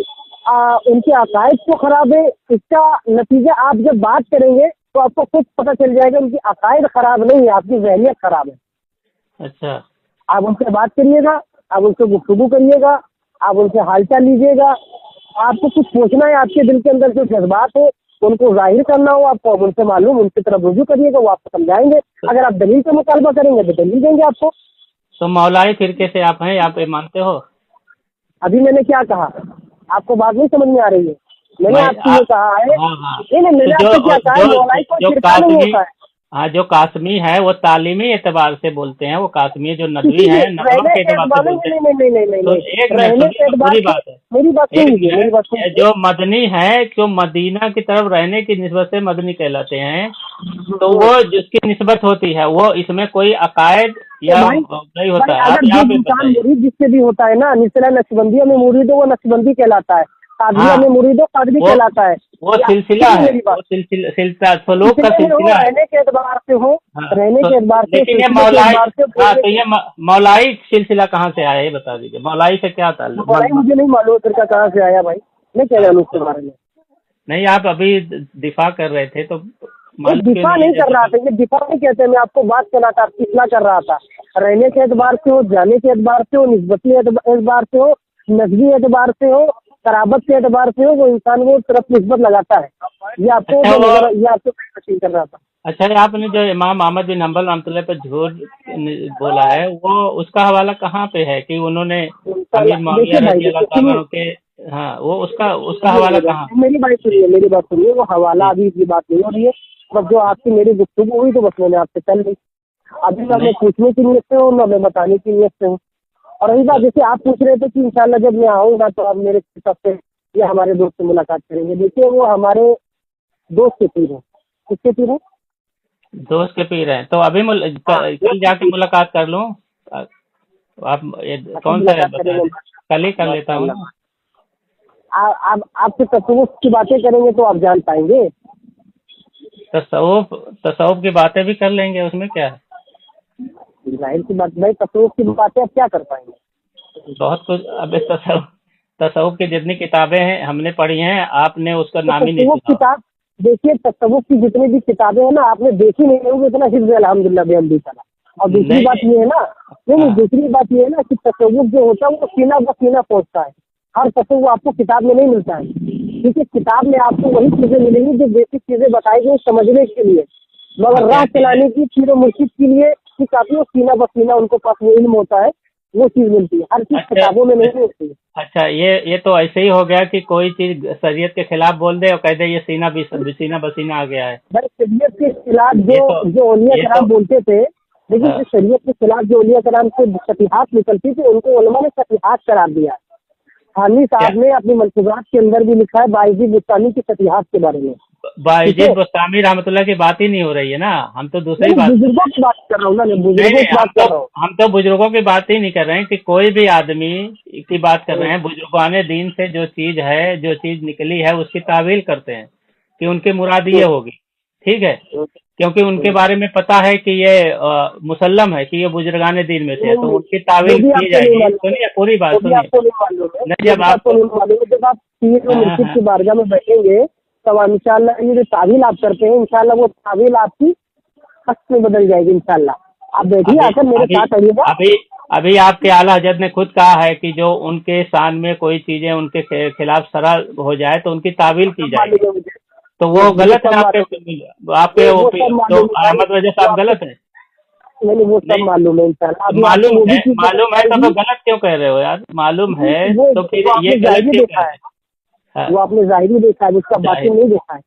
Speaker 2: उनके अकायद तो खराब है। इसका नतीजा आप जब बात करेंगे तो आपको खुद पता चल जाएगा, उनकी अकायद खराब नहीं है, आपकी जहनियत खराब है।
Speaker 1: अच्छा
Speaker 2: आप उनसे बात करिएगा, आप उनसे गुफ्तगू करिएगा, आप उनसे हालचाल लीजिएगा। आपको कुछ सोचना है, आपके दिल के अंदर जो जज्बात है उनको जाहिर करना हो आपको, अब उनसे मालूम, उनकी तरफ रुजू करिएगा, वो आपको समझाएंगे।
Speaker 1: तो,
Speaker 2: अगर आप दलील का मुतालबा करेंगे तो दलील देंगे आपको।
Speaker 1: तो मौलाई फिरके से आप हैं, आप ये मानते हो?
Speaker 2: अभी मैंने क्या कहा, आपको बात नहीं समझ में आ रही है? मैंने
Speaker 1: मैं
Speaker 2: आपसे ये कहा है,
Speaker 1: हाँ हाँ,
Speaker 2: नहीं नहीं,
Speaker 1: तो
Speaker 2: मैंने आपसे क्या कहा है, मौलाई कोई
Speaker 1: जो
Speaker 2: फिरका नहीं
Speaker 1: कासमी,
Speaker 2: होता है।
Speaker 1: हाँ जो कासमी है वो तालीमी एतबार से बोलते हैं, वो कासमी जो नदवी
Speaker 2: किसी भी
Speaker 1: है नगरों
Speaker 2: रहने
Speaker 1: के
Speaker 2: के
Speaker 1: एतबार से
Speaker 2: एतबार, नहीं
Speaker 1: बोलते हैं।
Speaker 2: नहीं नहीं नहीं नहीं
Speaker 1: तो
Speaker 2: नहीं,
Speaker 1: एक मिनट
Speaker 2: रहने
Speaker 1: सुनिए,
Speaker 2: के
Speaker 1: तो
Speaker 2: एतबार
Speaker 1: पूरी
Speaker 2: से।
Speaker 1: बात है।
Speaker 2: मेरी बात
Speaker 1: एक
Speaker 2: सुनिए, मेरी
Speaker 1: मिनट,
Speaker 2: बात
Speaker 1: ये
Speaker 2: सुनिए।
Speaker 1: जो मदनी है, जो मदीना की तरफ रहने की निस्बत से मदनी कहलाते हैं, तो वो जिसकी निस्बत होती है वो इसमें कोई अकायद
Speaker 2: तो
Speaker 1: या
Speaker 2: भाई,
Speaker 1: नहीं
Speaker 2: भाई
Speaker 1: होता है,
Speaker 2: अगर
Speaker 1: आप
Speaker 2: जिस
Speaker 1: ये
Speaker 2: इंसान
Speaker 1: बताइए।
Speaker 2: मुरीद जिससे भी होता है ना, मिसला नक्शबंदिया में मुरीद हो वो नक्शबंदी कहलाता है, कादरिया
Speaker 1: हाँ,
Speaker 2: में मुरीद हो कादरी
Speaker 1: वो
Speaker 2: कहलाता है।
Speaker 1: वो
Speaker 2: या
Speaker 1: सिलसिला
Speaker 2: सुनिए
Speaker 1: है,
Speaker 2: मेरी बात,
Speaker 1: वो सिलसिला सलूक का
Speaker 2: सिलसिले में हो,
Speaker 1: सिलसिला है।
Speaker 2: रहने के एतबार से हो,
Speaker 1: हाँ
Speaker 2: रहने
Speaker 1: तो
Speaker 2: के एतबार से,
Speaker 1: लेकिन ये
Speaker 2: सिलसिले के
Speaker 1: मौलाई,
Speaker 2: एतबार से,
Speaker 1: हाँ
Speaker 2: बोलने
Speaker 1: तो
Speaker 2: के।
Speaker 1: ये मौलाई सिलसिला कहाँ से आया ये बता दीजिए, मौलाई से क्या ताल्लुक
Speaker 2: मौलाई मुझे नहीं मालूम फिर का कहाँ से आया भाई, मैं क्या जानूँ उसके बारे में।
Speaker 1: नहीं आप अभी दिफा कर रहे थे तो
Speaker 2: ये
Speaker 1: मालूम क्यों
Speaker 2: दिफा
Speaker 1: नहीं है
Speaker 2: नहीं कर
Speaker 1: जैसे
Speaker 2: रहा
Speaker 1: कि।
Speaker 2: था, ये दिफा नहीं कहते, मैं आपको बात करना था, आपकी इतना कर रहा था। रहने के एतबार से हो, जाने के एतबार से हो, निस्बती एतबार से हो, नजरी एतबार से हो, कराबत के एतबार से हो, वो इंसान वो तरफ निस्बत लगाता है। ये आपको
Speaker 1: अच्छा
Speaker 2: जो
Speaker 1: वो,
Speaker 2: नजर, ये आपको तस्लीम कर रहा था।
Speaker 1: अच्छा आपने जो इमाम अहमद बिन हम्बल रहमतुल्लाह पे झूठ बोला है, वो उसका हवाला कहाँ पे है कि उन्होंने अमीर
Speaker 2: इंशाल्लाह
Speaker 1: मुआविया
Speaker 2: देखिए भाई,
Speaker 1: रजी अल्लाह
Speaker 2: देखिए
Speaker 1: ताला
Speaker 2: सुनिए,
Speaker 1: अन्हु के, हाँ वो उसका हवाला कहाँ?
Speaker 2: मेरी बात
Speaker 1: जी
Speaker 2: सुनिए, मेरी बात सुनिए, वो हवाला
Speaker 1: जी
Speaker 2: अभी की बात नहीं हो रही है। बस जो आपकी मेरी गुफ्तगू हुई तो बस मैंने आपसे चल रही। अभी ना मैं
Speaker 1: नहीं
Speaker 2: पूछने की नीयत से हूँ, ना मैं बताने की नीयत से हूँ। और रही बात,
Speaker 1: अच्छा
Speaker 2: जैसे आप पूछ रहे थे कि इंशाल्लाह जब मैं आऊँगा तो आप मेरे सबसे या हमारे दोस्त से मुलाकात करेंगे। देखिए वो हमारे दोस्त के पीर है। किसके पीर है?
Speaker 1: दोस्त के पीर हैं तो अभी
Speaker 2: हाँ,
Speaker 1: कल
Speaker 2: दोस्त के
Speaker 1: जाके
Speaker 2: पीर।
Speaker 1: मुलाकात कर लूँ? आप
Speaker 2: अच्छा,
Speaker 1: कौन सा है
Speaker 2: मुलाकात
Speaker 1: बता
Speaker 2: करेंगे,
Speaker 1: दें, कल ही कर लेता हूँ
Speaker 2: माशाल्लाह।
Speaker 1: ना।
Speaker 2: आप आपसे तसव्वुफ की बातें करेंगे तो आप जान पाएंगे।
Speaker 1: तसव्वुफ तसव्वुफ की बातें भी कर लेंगे, उसमें क्या है।
Speaker 2: जाहिर सी बात भाई, तसव्वुफ की बातें आप क्या कर पाएंगे?
Speaker 1: बहुत कुछ, अब इस तसव्वुफ तसव्वुफ की जितनी किताबें हैं हमने पढ़ी हैं, आपने उसका
Speaker 2: तो
Speaker 1: नाम ही नहीं
Speaker 2: तसव्वुफ
Speaker 1: सुना होगा।
Speaker 2: किताब, देखिए तसव्वुफ की जितनी भी किताबें हैं ना, आपने देखी नहीं होगी, इतना हिफ्ज़ है अल्हम्दुलिल्लाह बेअल्दी ताला। और दूसरी
Speaker 1: नहीं
Speaker 2: बात
Speaker 1: नहीं,
Speaker 2: ये है ना, नहीं नहीं,
Speaker 1: हाँ
Speaker 2: दूसरी बात ये है ना कि तसव्वुफ जो होता है वो सीना ब सीना पहुँचता है। हर तसव्वुफ आपको किताब में नहीं मिलता है। ठीक है, किताब में आपको वही चीज़ें मिलेंगी जो बेसिक चीज़ें बताई गई समझने के लिए,
Speaker 1: हाँ
Speaker 2: मगर
Speaker 1: क्या
Speaker 2: राह
Speaker 1: चीज़ है?
Speaker 2: चलाने की, पीर मुर्शिद के लिए कि काफी वो सीना ब सीना उनको पास वो इल्म होता है, वो चीज़ मिलती है। हर चीज़
Speaker 1: अच्छा
Speaker 2: किताबों में नहीं मिलती है।
Speaker 1: अच्छा, ये तो ऐसे ही हो गया कि कोई चीज शरीयत के खिलाफ बोल दे और कह दे ये सीना बसीना आ गया है।
Speaker 2: भाई शरीयत के खिलाफ
Speaker 1: ये तो
Speaker 2: जो औलिया
Speaker 1: ये तो
Speaker 2: कराम बोलते थे, लेकिन जो
Speaker 1: हाँ,
Speaker 2: शरीयत के खिलाफ जो औलिया कराम से सतीहात निकलती थी, उनको उलमा ने सतीहात करार दिया। थानवी
Speaker 1: क्या
Speaker 2: साहब ने अपनी मंसूबात के अंदर भी लिखा है बाइजी बुस्तानी की सतीहात के बारे में। ठीक है,
Speaker 1: बायजीद बुस्तामी रहमतुल्लाह की बात ही नहीं हो रही है ना, हम तो दूसरी
Speaker 2: मैंने
Speaker 1: बात कर
Speaker 2: बुजुर्गों
Speaker 1: रहे हैं।
Speaker 2: की बात कर रहा हूँ ना, मैं
Speaker 1: नहीं
Speaker 2: बुजुर्गों
Speaker 1: नहीं,
Speaker 2: की बात कर रहा हूँ।
Speaker 1: हम तो बुजुर्गों की बात ही नहीं कर रहे हैं कि कोई भी आदमी की बात कर रहे हैं। बुजुर्गाने दीन से जो चीज है, जो चीज निकली है उसकी तावील करते हैं कि उनकी मुराद ये होगी। ठीक है, क्योंकि उनके बारे में पता है कि ये मुसल्लम है कि ये बुजुर्गान दीन में से है, तो उनकी
Speaker 2: वो
Speaker 1: तावील
Speaker 2: भी
Speaker 1: की
Speaker 2: आपको नहीं
Speaker 1: जाएगी।
Speaker 2: मालूम है,
Speaker 1: सुनिए पूरी बात
Speaker 2: वो भी
Speaker 1: सुनिए।
Speaker 2: आपको नहीं मालूम है,
Speaker 1: नहीं,
Speaker 2: वो
Speaker 1: जब
Speaker 2: भी आपको
Speaker 1: आपको,
Speaker 2: नहीं मालूम है। जब आप पीर और
Speaker 1: हाँ
Speaker 2: मुर्शिद
Speaker 1: हाँ,
Speaker 2: की बारगाह में बैठेंगे तब इंशाल्लाह ये जो तावील आप करते हैं, इंशाल्लाह वो तावील आपकी हक में बदल जाएगी इंशाल्लाह। आप बैठिए,
Speaker 1: अभी
Speaker 2: आकर मेरे
Speaker 1: अभी
Speaker 2: साथ आइएगा।
Speaker 1: अभी अभी आपके आला हजरत ने खुद कहा है कि जो उनके शान में कोई चीजें उनके खिलाफ सरा हो जाए तो उनकी तावील की
Speaker 2: सब
Speaker 1: जाएगी।
Speaker 2: मालूम है मुझे,
Speaker 1: तो वो
Speaker 2: वो
Speaker 1: गलत है
Speaker 2: सब
Speaker 1: आपके,
Speaker 2: मालूम
Speaker 1: आपके
Speaker 2: है, वो सब
Speaker 1: तो
Speaker 2: मालूम है भाई।
Speaker 1: अहमद रजा
Speaker 2: वो
Speaker 1: साहब
Speaker 2: आपको
Speaker 1: गलत है।
Speaker 2: नहीं, वो सब
Speaker 1: नहीं,
Speaker 2: मालूम है इंशाल्लाह।
Speaker 1: तो
Speaker 2: अभी आपको वो भी चीज बताई
Speaker 1: मालूम है तो
Speaker 2: जाएगी।
Speaker 1: गलत क्यों कह रहे हो यार? मालूम है तो फिर
Speaker 2: वो
Speaker 1: ये
Speaker 2: आपने
Speaker 1: गलत
Speaker 2: जाहिर
Speaker 1: क्यों कह
Speaker 2: देखा
Speaker 1: रहे
Speaker 2: है,
Speaker 1: हैं? हाँ,
Speaker 2: वो आपने जाहिर देखा है, उसका
Speaker 1: जाहिर।
Speaker 2: बातिन नहीं देखा है।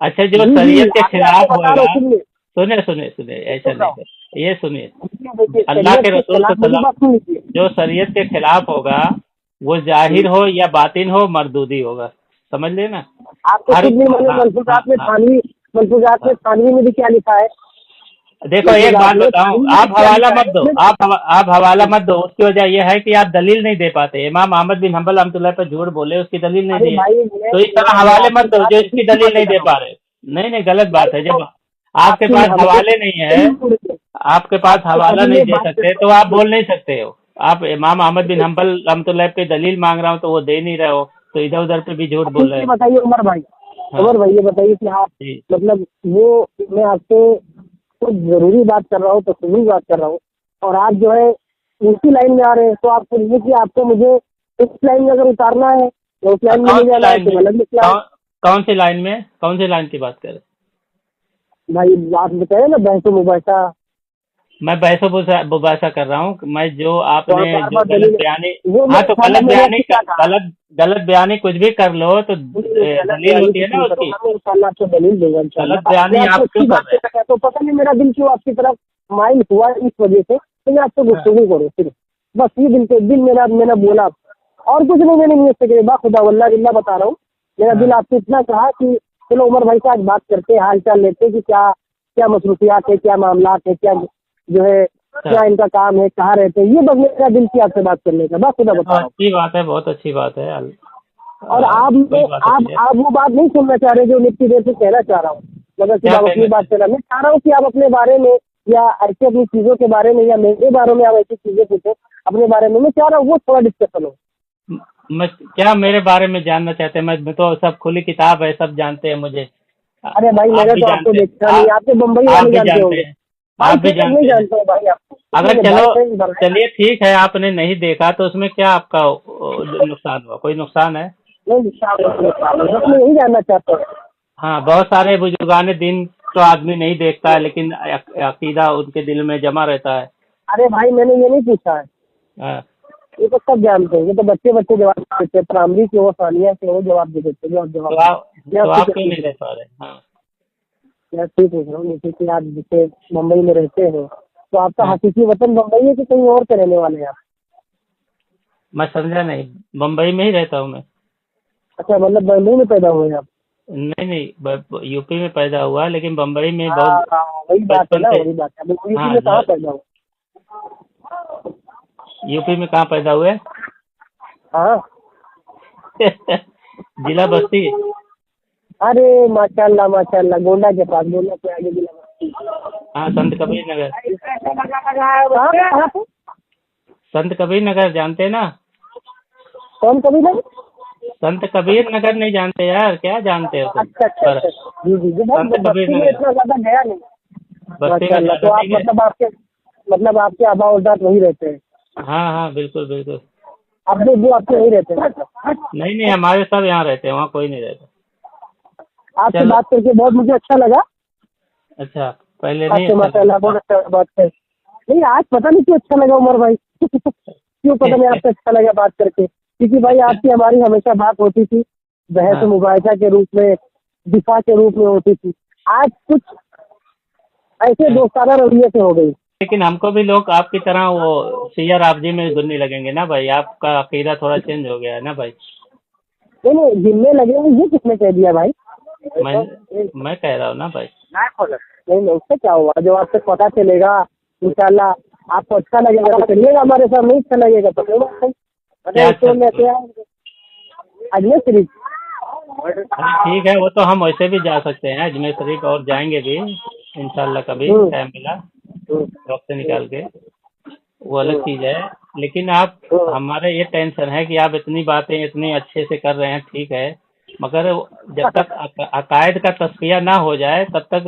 Speaker 1: अच्छा, जो
Speaker 2: जी जी,
Speaker 1: शरीयत के
Speaker 2: आगे
Speaker 1: खिलाफ
Speaker 2: आपको बता रहा
Speaker 1: होएगा,
Speaker 2: हूँ, सुनिए।
Speaker 1: सुनिए सुनिए सुनिए, ऐसा
Speaker 2: सुन रहा
Speaker 1: नहीं
Speaker 2: हूँ,
Speaker 1: कर, ये सुनिए,
Speaker 2: देखिए
Speaker 1: अल्लाह
Speaker 2: शरीयत
Speaker 1: के
Speaker 2: के
Speaker 1: रसूल
Speaker 2: खिलाफ मेरी
Speaker 1: सल्लल्लाहु,
Speaker 2: बात सुन लीजिए।
Speaker 1: जो शरीयत के खिलाफ होगा वो जाहिर हो या बातिन हो, मरदूदी होगा। समझ लेना।
Speaker 2: आपको
Speaker 1: हर,
Speaker 2: खुद नहीं मालूम
Speaker 1: हाँ हाँ हाँ
Speaker 2: मलफूजात में
Speaker 1: हाँ।
Speaker 2: थानवी में भी क्या लिखा है?
Speaker 1: देखो एक
Speaker 2: मलफूजात
Speaker 1: बात
Speaker 2: में
Speaker 1: बताऊं,
Speaker 2: थानवी में
Speaker 1: आप
Speaker 2: क्या
Speaker 1: हवाला
Speaker 2: लिखा
Speaker 1: मत
Speaker 2: है
Speaker 1: दो,
Speaker 2: उसमें?
Speaker 1: आप हवाला मत दो। उसकी वजह यह है कि आप दलील नहीं दे पाते। इमाम अहमद बिन हंबल रहमतुल्लाह पे झूठ बोले, उसकी दलील नहीं
Speaker 2: अरे
Speaker 1: दिए,
Speaker 2: भाई,
Speaker 1: तो इस तरह
Speaker 2: मैं
Speaker 1: हवाले
Speaker 2: आपकी
Speaker 1: मत दो
Speaker 2: बात
Speaker 1: जो
Speaker 2: उसी
Speaker 1: इसकी
Speaker 2: की
Speaker 1: दलील
Speaker 2: बातें
Speaker 1: नहीं
Speaker 2: कर
Speaker 1: दे
Speaker 2: रहा हूँ
Speaker 1: पा रहे। नहीं नहीं, गलत
Speaker 2: भाई।
Speaker 1: बात है।
Speaker 2: तो
Speaker 1: जब आपके
Speaker 2: आपकी
Speaker 1: पास
Speaker 2: हमको
Speaker 1: हवाले नहीं है, आपके पास
Speaker 2: आपको
Speaker 1: हवाला
Speaker 2: अभी
Speaker 1: नहीं
Speaker 2: ये
Speaker 1: दे
Speaker 2: बात
Speaker 1: सकते
Speaker 2: करके
Speaker 1: तो आप बोल नहीं सकते हो। आप इमाम अहमद बिन हंबल रहमतुल्लाह पे दलील मांग रहा हूँ तो वो दे नहीं रहे हो, तो इधर उधर पे भी झूठ बोल
Speaker 2: ठीक
Speaker 1: रहे
Speaker 2: ये
Speaker 1: हो।
Speaker 2: बताइए उमर भाई,
Speaker 1: हाँ
Speaker 2: ये बताइए कि आप
Speaker 1: जी।
Speaker 2: मतलब वो मैं आपसे कुछ जरूरी बात कर रहा हूँ, तो सुनी बात कर रहा हूँ, और आप जो है उसी लाइन में आ रहे हैं। तो आप समझिए कि आपको मुझे इस लाइन में अगर उतारना है तो उस लाइन में
Speaker 1: कौन
Speaker 2: नहीं
Speaker 1: सी
Speaker 2: जाना है,
Speaker 1: लाइन
Speaker 2: तो
Speaker 1: में?
Speaker 2: अलग निकला है।
Speaker 1: कौन सी लाइन में, कौन सी लाइन की बात कर रहे हैं?
Speaker 2: भाई आप बताए ना बहस मुबाशा,
Speaker 1: मैं बहसो मुबासा कर रहा हूँ। मैं जो
Speaker 2: तो
Speaker 1: आपने
Speaker 2: आप बार
Speaker 1: जो
Speaker 2: बार
Speaker 1: गलत
Speaker 2: दलील,
Speaker 1: बयानी,
Speaker 2: वो
Speaker 1: हाँ
Speaker 2: मैं
Speaker 1: तो
Speaker 2: इंशाल्लाह मैंने आपसे क्या कहा,
Speaker 1: गलत बयानी कुछ भी कर लो तो
Speaker 2: गलत
Speaker 1: दलील
Speaker 2: बयानी
Speaker 1: होती है
Speaker 2: कुछ
Speaker 1: ना
Speaker 2: नहीं
Speaker 1: उसकी।
Speaker 2: करूँगा मैं, इंशाल्लाह आपको दलील दूंगा
Speaker 1: गलत
Speaker 2: इंशाल्लाह। मैं
Speaker 1: बयानी
Speaker 2: आपको
Speaker 1: आप क्यों
Speaker 2: अच्छी
Speaker 1: कर
Speaker 2: बात
Speaker 1: रहे
Speaker 2: से कहता तो पता नहीं मेरा दिल क्यों आपकी तरफ माइल हुआ इस वजह से, तो मैं आपसे
Speaker 1: हैं? हाँ
Speaker 2: गुफ्तगू करूँ सिर्फ, बस ये दिल मेरा मैंने बोला, और कुछ नहीं मैंने मुझसे कहे, खुदा वल्लाह बिल्लाह बता रहा हूँ। मेरा दिल
Speaker 1: हाँ
Speaker 2: आपसे इतना कहा कि चलो उमर भाई से आज बात करते हैं, हाल चाल लेते हैं कि क्या क्या मसरूफियात है, क्या मामला है, क्या जो है,
Speaker 1: अच्छा,
Speaker 2: क्या इनका काम है, कहाँ रहते हैं, ये बस मेरा दिल की आपसे बात करने का, बस खुदा
Speaker 1: चलो
Speaker 2: बता रहा हूँ।
Speaker 1: अच्छी बात है, बहुत अच्छी बात है।
Speaker 2: और
Speaker 1: कोई बात नहीं है।
Speaker 2: आप वो बात नहीं सुनना चाह रहे जो मैं इतनी देर से कहना चाह रहा हूँ, मगर सिर्फ
Speaker 1: क्या
Speaker 2: आप अपनी
Speaker 1: कहना
Speaker 2: बात
Speaker 1: चाहिए?
Speaker 2: कहना, मैं चाह रहा हूँ कि आप अपने बारे में या ऐसी अपनी चीज़ों के बारे में या मेरे बारे में आप ऐसी चीज़ें पूछे अपने बारे में, मैं चाह रहा हूँ वो थोड़ा डिस्कशन हो।
Speaker 1: मैं क्या मेरे बारे में जानना चाहते हैं? मैं तो सब खुली किताब है, सब जानते हैं मुझे।
Speaker 2: अरे भाई
Speaker 1: आप
Speaker 2: मैंने
Speaker 1: भी
Speaker 2: तो आपको
Speaker 1: जानते हैं,
Speaker 2: देखा नहीं, आपके बम्बई
Speaker 1: आप
Speaker 2: वाले
Speaker 1: भी
Speaker 2: जानते
Speaker 1: जानते
Speaker 2: होंगे।
Speaker 1: हैं,
Speaker 2: भाई
Speaker 1: आप भी
Speaker 2: मैं नहीं
Speaker 1: जानते हैं।
Speaker 2: जानता हूँ भाई आपको,
Speaker 1: अगर
Speaker 2: इसलिए
Speaker 1: चलो,
Speaker 2: बात नहीं बढ़ रहा है।
Speaker 1: चलिए ठीक है, आपने नहीं देखा तो उसमें क्या आपका नुकसान हुआ? कोई नुकसान है?
Speaker 2: नहीं बस मैं यही जानना चाहता हूँ।
Speaker 1: हाँ, बहुत सारे बुजुर्गान दिन तो आदमी नहीं देखता है, लेकिन अकीदा उनके दिल में जमा रहता है।
Speaker 2: अरे भाई मैंने ये नहीं पूछा है,
Speaker 1: हाँ,
Speaker 2: ये तो सब जानते हैं, ये तो बच्चे बच्चे जवाब देते हैं, प्राइमरी के हो, सानिया के हो, जवाब दे देते हैं, जो आप
Speaker 1: तो
Speaker 2: जवाब दे। मैं आपसे
Speaker 1: आप
Speaker 2: क्या
Speaker 1: क्यों
Speaker 2: पूछ
Speaker 1: नहीं
Speaker 2: रहा
Speaker 1: दे
Speaker 2: हूँ,
Speaker 1: पा रहे? हाँ
Speaker 2: मैं ठीक पूछ रहा हूँ, जैसे कि आप जैसे मुंबई में रहते हैं, तो आपका
Speaker 1: हाँ,
Speaker 2: हकीकी वतन मुंबई है कि कहीं और के रहने वाले हैं आप?
Speaker 1: मैं समझा नहीं। मुंबई में ही रहता हूँ मैं।
Speaker 2: अच्छा, मतलब बंगलुरु में पैदा हुए हैं आप?
Speaker 1: नहीं नहीं, यूपी में पैदा हुआ, लेकिन बम्बई में बहुत
Speaker 2: हाँ, वही बात है
Speaker 1: बचपन
Speaker 2: ना,
Speaker 1: से।
Speaker 2: वही बात है। अब यूपी
Speaker 1: हाँ,
Speaker 2: में कहाँ पैदा हुए?
Speaker 1: यूपी में कहाँ पैदा हुए?
Speaker 2: हाँ,
Speaker 1: जिला बस्ती।
Speaker 2: अरे माशाल्लाह, गोंडा के पास, गोंडा के आगे जिला बस्ती।
Speaker 1: हाँ, संत कबीर नगर।
Speaker 2: कहाँ पे?
Speaker 1: संत कबीर नगर जानते हैं ना?
Speaker 2: कौन कभी नहीं?
Speaker 1: संत कबीर नगर नहीं जानते यार? क्या जानते हो तुम?
Speaker 2: अच्छा अच्छा
Speaker 1: पर
Speaker 2: अच्छा, जी जी जी,
Speaker 1: संत
Speaker 2: बहुत
Speaker 1: कबीर
Speaker 2: बस्ती में
Speaker 1: नगर,
Speaker 2: इतना ज्यादा गया नहीं।
Speaker 1: बस्ती में
Speaker 2: माशाल्लाह,
Speaker 1: ज्यादा
Speaker 2: तो आप
Speaker 1: नहीं गए।
Speaker 2: मतलब आपके आबा अजदाद वही रहते हैं?
Speaker 1: हाँ हाँ, बिल्कुल बिल्कुल।
Speaker 2: अब्बू अब्बू आपके वही रहते हैं मतलब?
Speaker 1: नहीं नहीं, हमारे सब यहाँ रहते हैं, वहाँ कोई नहीं रहता।
Speaker 2: आपसे
Speaker 1: चलो,
Speaker 2: बात करके बहुत मुझे अच्छा लगा।
Speaker 1: अच्छा, पहले नहीं
Speaker 2: आपसे
Speaker 1: अच्छा
Speaker 2: माशाल्लाह
Speaker 1: लगा
Speaker 2: बहुत अच्छा बात कर, नहीं आज पता नहीं क्यों अच्छा लगा उमर भाई। क्यों पता नहीं,
Speaker 1: था?
Speaker 2: आपसे अच्छा लगा बात करके, क्योंकि भाई आपकी हमारी हमेशा बात होती थी बहस
Speaker 1: हाँ,
Speaker 2: मुबाहिसा के रूप में, दिफा के रूप में होती थी, आज कुछ ऐसे
Speaker 1: हाँ।
Speaker 2: दोस्ताना रवैये से हो गई।
Speaker 1: लेकिन हमको भी लोग आपकी तरह वो सिया राफजी में घुलने लगेंगे ना भाई। आपका अकीदा थोड़ा चेंज हो गया है ना भाई।
Speaker 2: नहीं नहीं, गिनने लगे हैं, ये किसने कह दिया भाई?
Speaker 1: मैं मैं कह रहा हूँ ना भाई।
Speaker 2: नहीं नहीं, उससे क्या हुआ, जो आपसे पता चलेगा इंशाल्लाह आपको अच्छा लगेगा तो चलिएगा हमारे साथ, नहीं अच्छा लगेगा तो कोई बात नहीं।
Speaker 1: क्या
Speaker 2: अरे
Speaker 1: अच्छा
Speaker 2: तो मैं क्या, अजमेर शरीफ
Speaker 1: अरे ठीक है, वो तो हम वैसे भी जा सकते हैं अजमेर शरीफ और जाएंगे भी इंशाल्लाह कभी
Speaker 2: हम्म,
Speaker 1: टाइम मिला
Speaker 2: हम्म,
Speaker 1: वक्त
Speaker 2: हम्म,
Speaker 1: निकाल के। वो अलग
Speaker 2: हम्म,
Speaker 1: चीज है। लेकिन आप,
Speaker 2: हम्म,
Speaker 1: हमारे ये टेंशन है कि आप इतनी बातें इतनी अच्छे से कर रहे हैं, ठीक है, मगर जब तक अकायद का तस्फिया ना हो जाए तब तक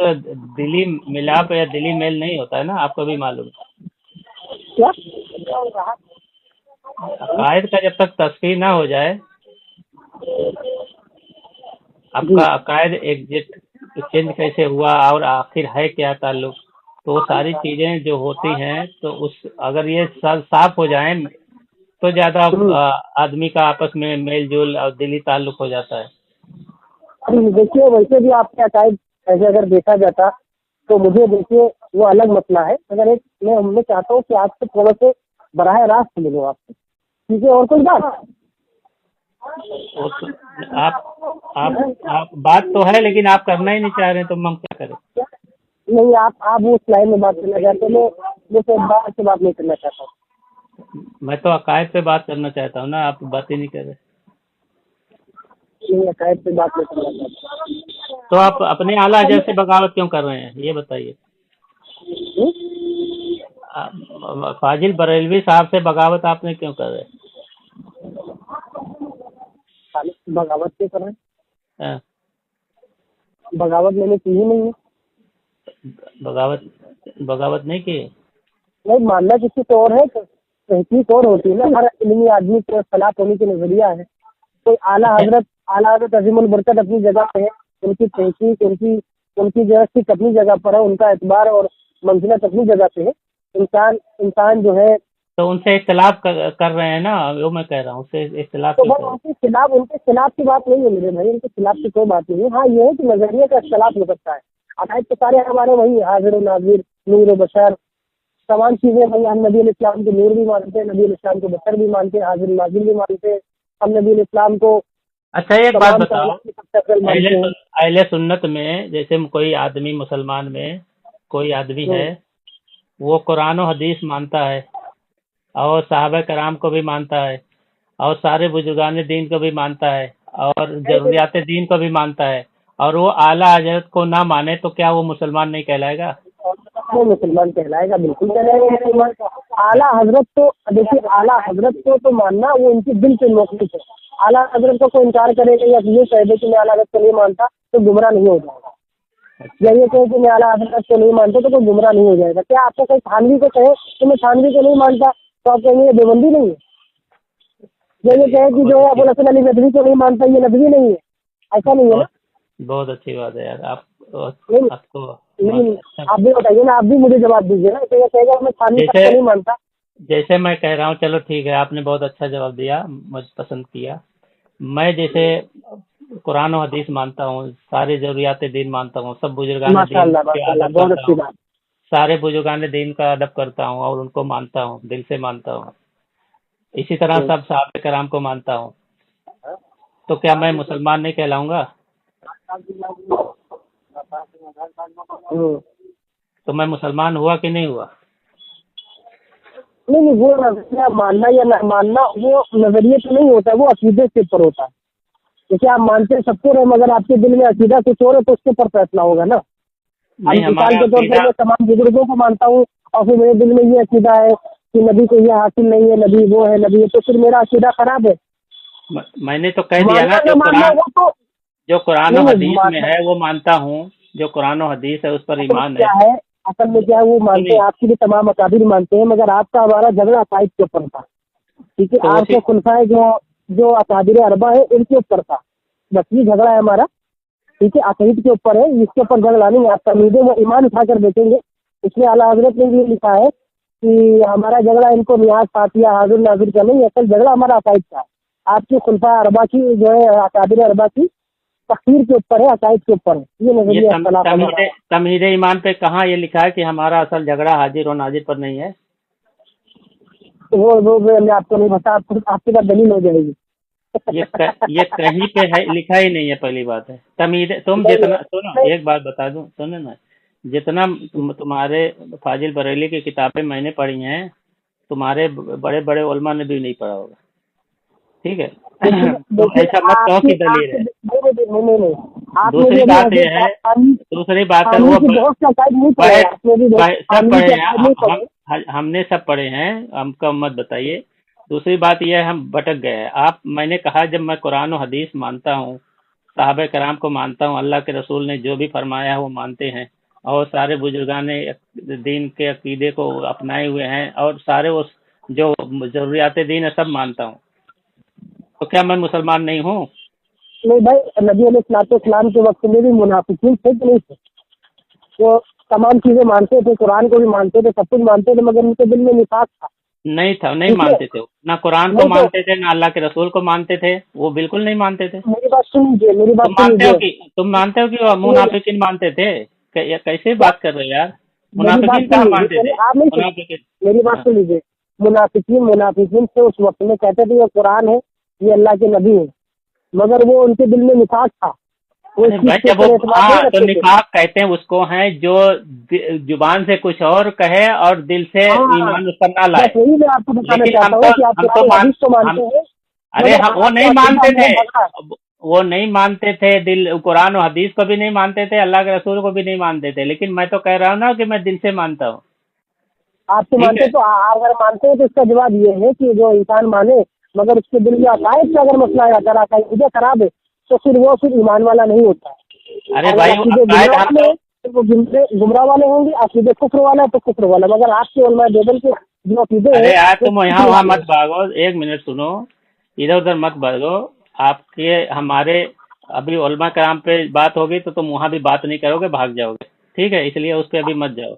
Speaker 1: दिली मिलाप या दिली मेल नहीं होता है ना, आपको भी मालूम
Speaker 2: क्या?
Speaker 1: है। अकायद का जब तक तस्फी ना हो जाए,
Speaker 2: जी।
Speaker 1: आपका अकायद एग्जिट चेंज कैसे हुआ और आखिर है क्या ताल्लुक, तो वो सारी चीजें जो होती हैं, तो उस अगर ये सब साफ हो जाए तो ज्यादा
Speaker 2: हम्म,
Speaker 1: आदमी का आपस में मेल जोल और दिली ताल्लुक हो जाता है।
Speaker 2: अभी देखिए वैसे भी आपके अकायद ऐसे अगर देखा जाता तो मुझे देखिए वो अलग मसला है। मगर एक मैं चाहता हूँ कि आपसे थोड़ा से बराह रास्त मिलो आपसे, ठीक है? और कोई बात
Speaker 1: वो तो आप आप बात तो है, लेकिन आप करना ही नहीं चाह रहे हैं, तो हम क्या करें।
Speaker 2: नहीं? आप उस लाइन में बात करना चाहते हैं, मैं सिर्फ बात से बात नहीं करना चाहता हूँ।
Speaker 1: मैं तो अकायद पे बात करना चाहता हूँ ना, आप बात ही नहीं कर रहे।
Speaker 2: नहीं, अकायद से बात नहीं करना चाहता
Speaker 1: तो आप अपने आला हजरत से बगावत क्यों कर रहे हैं, ये बताइए।
Speaker 2: हूँ।
Speaker 1: फाजिल बरेलवी साहब से बगावत आपने क्यों कर रहे
Speaker 2: बगावत क्यों कर रहे
Speaker 1: हैं?
Speaker 2: हैं? बगावत मैंने की ही नहीं है।
Speaker 1: बगावत बगावत नहीं की।
Speaker 2: नहीं, मानना किसी को और है, तहकीक और होती है ना। हर इल्मी आदमी को सलाह होने की नजरिया है। कोई
Speaker 1: अच्छा।
Speaker 2: आला हजरत अजीमुल बरकत अपनी जगह पे है। उनकी तहकीक, उनकी उनकी जो है सिक अपनी जगह पर है, उनका एतबार और मंजिलत अपनी जगह पे है। इंसान इंसान जो है,
Speaker 1: तो उनसे इख्तिलाफ कर रहे हैं ना, वो मैं कह रहा हूँ, उससे इख्तिलाफ
Speaker 2: तो
Speaker 1: क्यों
Speaker 2: भाई
Speaker 1: कर रहे हैं।
Speaker 2: उनके खिलाफ की बात नहीं है मेरे भाई, उनके खिलाफ की कोई बात नहीं है। हाँ, ये है कि नजरिए का इख्तलाफ हो सकता है। अकायद तो सारे हमारे वही हाजिर और नाजिर, नूर और बशर, तमाम चीजें भाई। हम नबी इस्लाम को नूर भी मानते हैं, नबी इस्लाम को बशर भी मानते हैं, हाजिर नाजिर भी मानते हैं। हम नबी इस्लाम को
Speaker 1: अच्छा, एक बात
Speaker 2: तमाम
Speaker 1: बताओ।
Speaker 2: कायनात के सबसे अफजल
Speaker 1: अहले
Speaker 2: मानते हैं।
Speaker 1: अहले सुन्नत में जैसे कोई आदमी, मुसलमान में कोई आदमी है,
Speaker 2: हम्म,
Speaker 1: वो कुरान और हदीस मानता है और साहबा कराम को भी मानता है और सारे बुजुर्गान दीन को भी मानता है और जरूरियात दीन को भी मानता है, और वो आला हजरत को ना माने तो क्या वो मुसलमान नहीं कहलाएगा।
Speaker 2: वो मुसलमान कहलाएगा, बिल्कुल कहलाएगा मुसलमान। आला हजरत तो देखिए, आला हजरत को तो मानना वो उनके दिल पे मौकूफ है। आला हजरत को कोई इनकार करेगा या ये कह दे कि मैं आला हजरत को नहीं मानता, तो गुमराह नहीं हो जाएगा।
Speaker 1: अच्छा।
Speaker 2: या ये कहे कि मैं आला हजरत को नहीं मानता, तो कोई गुमराह नहीं हो जाएगा। क्या आपको कोई थानवी को कहे कि मैं थानवी को नहीं मानता, तो आप कहेंगे ये देवबंदी नहीं है? या ये
Speaker 1: चलिए,
Speaker 2: कहे कि
Speaker 1: बहुत
Speaker 2: जो है
Speaker 1: अच्छी
Speaker 2: अबुल हसन अली नदवी को नहीं मानता, ये नदवी नहीं है? ऐसा नहीं है ना?
Speaker 1: बहुत बहुत अच्छी बात है यार। आप
Speaker 2: नहीं,
Speaker 1: आपको
Speaker 2: नहीं,
Speaker 1: अच्छा।
Speaker 2: आप भी बताइए ना, आप भी मुझे जवाब दीजिए ना। तो ये कहेगा मैं थानवी साहब
Speaker 1: जैसे
Speaker 2: को नहीं मानता।
Speaker 1: जैसे मैं कह रहा हूँ, चलो ठीक है, आपने बहुत अच्छा जवाब दिया, मुझे पसंद किया। मैं जैसे कुरान और हदीस मानता हूँ, सारी ज़रूरियात दीन मानता हूँ, सब बुजुर्गान दीन
Speaker 2: माशाल्लाह,
Speaker 1: के
Speaker 2: माशाल्लाह,
Speaker 1: अदब
Speaker 2: बहुत
Speaker 1: करता
Speaker 2: अच्छी
Speaker 1: हूँ,
Speaker 2: बात।
Speaker 1: सारे बुजुर्गान दीन का अदब करता हूँ और उनको मानता हूँ, दिल से मानता हूँ। इसी तरह
Speaker 2: हम्म,
Speaker 1: सब साहबे कराम को मानता हूँ। तो क्या मैं मुसलमान नहीं कहलाऊंगा।
Speaker 2: हम्म।
Speaker 1: तो मैं मुसलमान हुआ कि नहीं हुआ।
Speaker 2: नहीं, नहीं, वो नजरिया मानना या ना मानना वो नजरिए पे नहीं होता है, वो अकीदे के ऊपर होता है। जैसे आप मानते हैं सबको रहे, मगर आपके दिल में अकीदा कुछ और है, तो उसके ऊपर फैसला होगा ना। अब
Speaker 1: नहीं,
Speaker 2: मिसाल
Speaker 1: हमारा
Speaker 2: के तौर पर
Speaker 1: अकीदा।
Speaker 2: मैं तमाम बुजुर्गों को मानता हूँ, और फिर मेरे दिल में ये अकीदा है कि नबी को ये हासिल नहीं है, नबी वो है, नबी है, तो फिर मेरा अकीदा खराब है।
Speaker 1: मैंने तो कह दिया ना,
Speaker 2: मानना ना मानना वो तो
Speaker 1: जो कुरान
Speaker 2: नहीं,
Speaker 1: और
Speaker 2: नहीं
Speaker 1: हदीस में
Speaker 2: मानना।
Speaker 1: है वो मानता हूँ। जो कुरान और हदीस है उस पर
Speaker 2: असल में
Speaker 1: ईमान है।
Speaker 2: क्या है, असल में क्या है, वो मानते
Speaker 1: सुनिए,
Speaker 2: हैं, आपकी भी तमाम अकाबिर मानते हैं, मगर आपका हमारा झगड़ा अकाइद के ऊपर था। ठीक है,
Speaker 1: तो उसी।
Speaker 2: आपके खुलफाए जो जो अकाबिर अरबा है उनके ऊपर था। बस ये झगड़ा है हमारा। ठीक है, अकीद के ऊपर है, इसके ऊपर झगड़ा नहीं है। आप तमीदे वो ईमान उठा कर देखेंगे, इसमें आला हजरत ने भी लिखा है कि हमारा झगड़ा इनको नियाज फातिया हाजिर नाजिर का नहीं है, असल झगड़ा हमारा अकाइद का है। आपकी खुलफा अरबा की जो है अकाबिर अरबा की तकदीर के ऊपर है, अकाइद के ऊपर है। ये
Speaker 1: ये
Speaker 2: नजरिया इख्तलाफ हमारा है।
Speaker 1: तमहीद ईमान पे कहाँ ये लिखा है कि हमारा असल झगड़ा हाजिर और नाजिर पर नहीं है।
Speaker 2: तो वो मैं आपको नहीं बता, आपको आपके पास दलील हो जाएगी।
Speaker 1: ये कहीं पे है, लिखा ही नहीं है, पहली बात है। तमीद, तुम
Speaker 2: नहीं,
Speaker 1: जितना सुनो,
Speaker 2: नहीं,
Speaker 1: एक बात बता दूं, सुनो ना, जितना तुम्हारे फाजिल बरेली की किताबें मैंने पढ़ी हैं, तुम्हारे बड़े बड़े उलमा ने भी नहीं पढ़ा होगा। ठीक है।
Speaker 2: देखिए
Speaker 1: तो
Speaker 2: देखिए
Speaker 1: ऐसा मत कहो
Speaker 2: आपकी
Speaker 1: कि दलील
Speaker 2: आपकी
Speaker 1: है।
Speaker 2: नहीं, आपने
Speaker 1: दूसरी
Speaker 2: भी अभी
Speaker 1: बात
Speaker 2: हदीस
Speaker 1: यह है,
Speaker 2: पानी
Speaker 1: दूसरी बात है
Speaker 2: पानी
Speaker 1: वो
Speaker 2: की बहुत सा अकायद नहीं पढ़े,
Speaker 1: पढ़े
Speaker 2: आपने भी बहुत
Speaker 1: सब
Speaker 2: पानी
Speaker 1: पढ़े
Speaker 2: के
Speaker 1: हैं
Speaker 2: अकायद नहीं पढ़े।
Speaker 1: हमने सब पढ़े हैं, हमको मत बताइए। दूसरी बात यह है, हम भटक गए हैं। आप मैंने कहा जब मैं कुरान और हदीस मानता हूँ, साहबे कराम को मानता हूँ, अल्लाह के रसूल ने जो भी फरमाया है वो मानते हैं, और सारे बुजुर्गान ने दीन के अकीदे को अपनाए हुए हैं, और सारे वो जो जरूरियात दीन है सब मानता हूँ, तो क्या मैं मुसलमान नहीं हूँ?
Speaker 2: नहीं भाई, नबी अलैहिस्सलाम के वक्त में भी मुनाफिकीन थे कि नहीं थे? वो तमाम चीजें मानते थे, कुरान को भी मानते थे, सब कुछ मानते थे, मगर उनके दिल में निफाक था।
Speaker 1: नहीं था, नहीं
Speaker 2: ठीक है,
Speaker 1: मानते थे, ना कुरान को
Speaker 2: नहीं तो
Speaker 1: मानते थे, ना अल्लाह के रसूल को मानते थे, वो बिल्कुल नहीं मानते थे।
Speaker 2: मेरी बात सुन लीजिए, मेरी बात सुन लीजिए।
Speaker 1: तुम मानते हो कि वो
Speaker 2: नहीं,
Speaker 1: मुनाफिकीन मानते थे? ये कैसे
Speaker 2: क्या?
Speaker 1: बात कर रहे हो यार?
Speaker 2: मेरी बात
Speaker 1: मुनाफिकीन
Speaker 2: सुन
Speaker 1: कहाँ
Speaker 2: लीजिए
Speaker 1: मानते
Speaker 2: पहले,
Speaker 1: थे?
Speaker 2: आप नहीं सुन,
Speaker 1: मुनाफिकीन।
Speaker 2: मेरी बात
Speaker 1: हाँ।
Speaker 2: सुन लीजिए। मुनाफिकीन मुनाफिकीन से उस वक्त में कहते थे ये कुरान है, ये अल्लाह के नबी है, मगर वो उनके दिल में निफाक था, वो इस
Speaker 1: अरे
Speaker 2: चीज
Speaker 1: भाई
Speaker 2: के
Speaker 1: जब वो,
Speaker 2: ऊपर एतमाद नहीं
Speaker 1: हाँ तो
Speaker 2: रखते थे।
Speaker 1: निफाक कहते हैं उसको है जो जुबान से कुछ और कहे और दिल से
Speaker 2: हाँ,
Speaker 1: ईमान उस पर ना
Speaker 2: बस
Speaker 1: लाए।
Speaker 2: वही मैं आपको बताना
Speaker 1: लेकिन
Speaker 2: चाहता हूँ कि आप
Speaker 1: हम तो
Speaker 2: कुरान
Speaker 1: मान
Speaker 2: हदीस तो
Speaker 1: हम
Speaker 2: मानते हैं,
Speaker 1: अरे
Speaker 2: मगर
Speaker 1: हम वो
Speaker 2: आपका
Speaker 1: नहीं
Speaker 2: अकीदा
Speaker 1: मानते थे,
Speaker 2: अंदर भरा है।
Speaker 1: वो नहीं मानते थे, दिल कुरान और हदीस को भी नहीं मानते थे, अल्लाह के रसूल को भी नहीं मानते थे, लेकिन मैं तो कह रहा हूँ ना कि मैं दिल से मानता हूँ।
Speaker 2: आप तो
Speaker 1: ठीक
Speaker 2: मानते,
Speaker 1: है।
Speaker 2: तो अगर मानते हैं तो इसका जवाब ये है कि जो इंसान माने मगर उसके दिल में अकायद का अगर मसला है, अगर अकायदे खराब है, तो फिर वो फिर ईमान वाला नहीं होता है।
Speaker 1: अरे
Speaker 2: अगर
Speaker 1: भाई वो
Speaker 2: अकीदे
Speaker 1: अकायद
Speaker 2: गुमराह
Speaker 1: हम
Speaker 2: वाले
Speaker 1: तो,
Speaker 2: हैं तो वो गुमराह वाले होंगे, अकीदे कुफ्र वाला है तो कुफ्र वाला, मगर आपके उलमा देवबंद के जो अकीदे
Speaker 1: अरे
Speaker 2: हैं
Speaker 1: यार
Speaker 2: वो
Speaker 1: तुम
Speaker 2: कुफ्र
Speaker 1: यहाँ वहाँ
Speaker 2: वाले
Speaker 1: मत
Speaker 2: हैं।
Speaker 1: भागो, एक मिनट सुनो, इधर उधर मत भागो। आपके हमारे अभी उलमा कराम पे बात होगी तो तुम वहाँ भी बात नहीं करोगे, भाग जाओगे। ठीक है, इसलिए उस पर अभी मत जाओ।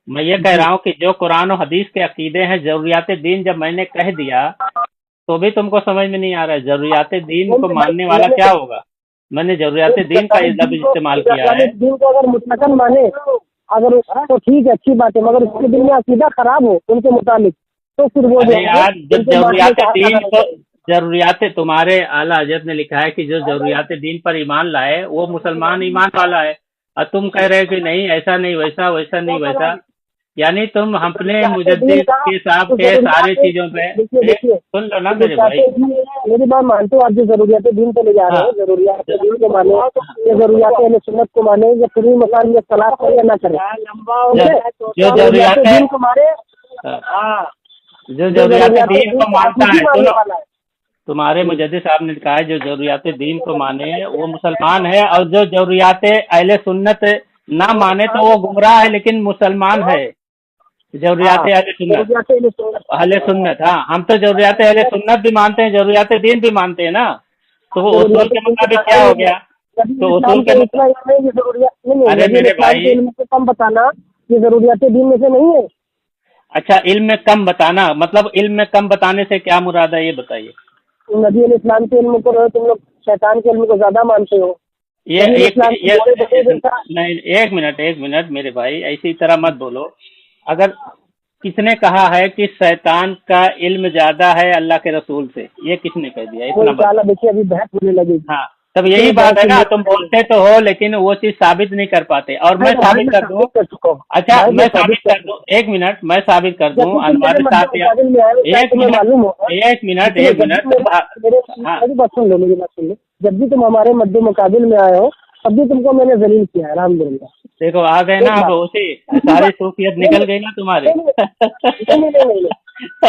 Speaker 1: मैं ये कह
Speaker 2: जी,
Speaker 1: रहा हूँ कि जो कुरान और हदीस के अकीदे हैं, जरूरियात दीन, जब मैंने कह दिया तो भी तुमको समझ में नहीं आ रहा है। जरूरियात दीन को
Speaker 2: मैंने भाई
Speaker 1: मानने वाला
Speaker 2: मैंने
Speaker 1: क्या होगा? मैंने जरूरियात दीन का लफ्ज इस्तेमाल किया है।
Speaker 2: दिन को अगर मुतलकन माने, अगर तो ठीक है, अच्छी बात है, मगर उसके दिल में अकीदा खराब हो उनके मुताबिक, तो फिर वो जो
Speaker 1: अरे
Speaker 2: है
Speaker 1: यार जब
Speaker 2: उनके मानने
Speaker 1: जरूरियात
Speaker 2: का हक
Speaker 1: दीन
Speaker 2: अदा नहीं
Speaker 1: को,
Speaker 2: करेगा।
Speaker 1: जरूरियात तुम्हारे आला हजरत ने लिखा है कि जो जरूरियात दीन पर ईमान लाए वो मुसलमान ईमान वाला है, और तुम कह रहे हो कि नहीं ऐसा नहीं वैसा, वैसा नहीं वैसा। यानी तुम अपने
Speaker 2: जरूरियात दीन
Speaker 1: मुजद्दिद
Speaker 2: का
Speaker 1: के साहब
Speaker 2: तो
Speaker 1: के सारी
Speaker 2: जरूरियात,
Speaker 1: चीजों पे
Speaker 2: देखिए देखिए,
Speaker 1: सुन लो ना मेरे
Speaker 2: जरूरियात
Speaker 1: भाई।
Speaker 2: दीन, मेरी बात मानते हो आप? जो जरूरियात दीन पे ले जा रहे
Speaker 1: हाँ।
Speaker 2: हैं, जरूरियात दीन को माने या जरूरियात अहले सुन्नत को माने, या पूरी मकान में सलाह करे या ना करे, ठीक है?
Speaker 1: जो
Speaker 2: जरूरियात
Speaker 1: जरूरियात है,
Speaker 2: दीन को माने,
Speaker 1: हाँ, जो
Speaker 2: जो
Speaker 1: जरूरियात
Speaker 2: जरूरियात
Speaker 1: दीन
Speaker 2: दीन
Speaker 1: को
Speaker 2: को
Speaker 1: मानता
Speaker 2: आखिरी
Speaker 1: है,
Speaker 2: मानने
Speaker 1: सुनो,
Speaker 2: वाला है।
Speaker 1: तुम्हारे मुजद्दिद साहब ने कहा है जो जरूरियात दीन को माने वो मुसलमान है, और जो जरूरियात अहले सुन्नत ना माने तो वो गुमराह है लेकिन मुसलमान है। जरूरियात
Speaker 2: हाँ,
Speaker 1: अहले सुन्नत,
Speaker 2: जरूरियात अहले सुन्नत।
Speaker 1: अहले सुन्नत, हाँ हम तो जरूरियात अहले सुन्नत भी मानते हैं, जरूरियात दीन भी मानते हैं ना। तो वो
Speaker 2: जरूरियात
Speaker 1: उसूल के
Speaker 2: दीन के
Speaker 1: मुताबिक क्या हो
Speaker 2: बताइए,
Speaker 1: गया?
Speaker 2: नबी
Speaker 1: तो
Speaker 2: इस्लाम
Speaker 1: उसूल के
Speaker 2: को इतना
Speaker 1: मुताबिक,
Speaker 2: इल्म है ये जरूरियात नहीं है,
Speaker 1: अरे
Speaker 2: नबी
Speaker 1: मेरे
Speaker 2: इस्लाम के
Speaker 1: भाई,
Speaker 2: इल्म से कम बताना ये जरूरियात दीन में से नहीं है।
Speaker 1: अच्छा इल्म में कम बताना मतलब इल्म में कम बताने से क्या मुराद है ये बताइए।
Speaker 2: नबी इस्लाम के इल्म को तुम लोग शैतान के इल्म को ज्यादा मानते हो।
Speaker 1: ये
Speaker 2: नबी
Speaker 1: एक
Speaker 2: इस्लाम के
Speaker 1: ये
Speaker 2: बड़े बड़े जैसा।
Speaker 1: नहीं, एक मिनट मेरे भाई, ऐसी तरह मत बोलो। अगर किसने कहा है कि शैतान का इल्म ज्यादा है अल्लाह के रसूल से? ये किसने कह दिया?
Speaker 2: वो
Speaker 1: इतना बता।
Speaker 2: इंशाल्लाह देखिए अभी बहस होने लगेगी,
Speaker 1: हाँ, तब यही
Speaker 2: इसमें
Speaker 1: बात
Speaker 2: बहस
Speaker 1: है ना, तुम
Speaker 2: होने लगेगी।
Speaker 1: बोलते तो हो लेकिन वो चीज साबित नहीं कर पाते, और
Speaker 2: नहीं
Speaker 1: मैं
Speaker 2: तो भाई
Speaker 1: साबित
Speaker 2: मैं
Speaker 1: कर दूं।
Speaker 2: साबित कर चुका हूँ,
Speaker 1: अच्छा
Speaker 2: भाई मैं
Speaker 1: मैं
Speaker 2: साबित
Speaker 1: साबित
Speaker 2: कर
Speaker 1: कर दूं,
Speaker 2: चुका
Speaker 1: एक मिनट, मैं साबित कर
Speaker 2: हूँ।
Speaker 1: दूं,
Speaker 2: जब तुम मेरे
Speaker 1: हमारे
Speaker 2: मद्दे
Speaker 1: साथ या
Speaker 2: मुकाबिल में आए हो, शायद
Speaker 1: एक
Speaker 2: तुम्हें
Speaker 1: मिनट,
Speaker 2: मालूम होगा।
Speaker 1: एक मिनट,
Speaker 2: सुनो,
Speaker 1: एक
Speaker 2: जब भी
Speaker 1: मिनट।
Speaker 2: मेरे
Speaker 1: हाँ,
Speaker 2: मेरी बात सुन लो, मेरी बात सुन लो। जब भी तुम हमारे मद्दे मुकाबिल में आए हो, तब भी तुमको मैंने जलील किया है, अल्हम्दुलिल्लाह।
Speaker 1: देखो आ गए ना
Speaker 2: एक
Speaker 1: अब,
Speaker 2: बात,
Speaker 1: उसी
Speaker 2: दूसरी
Speaker 1: सारी
Speaker 2: बात,
Speaker 1: सूफियत
Speaker 2: नहीं
Speaker 1: निकल गई ना तुम्हारी।
Speaker 2: नहीं नहीं नहीं नहीं नहीं नहीं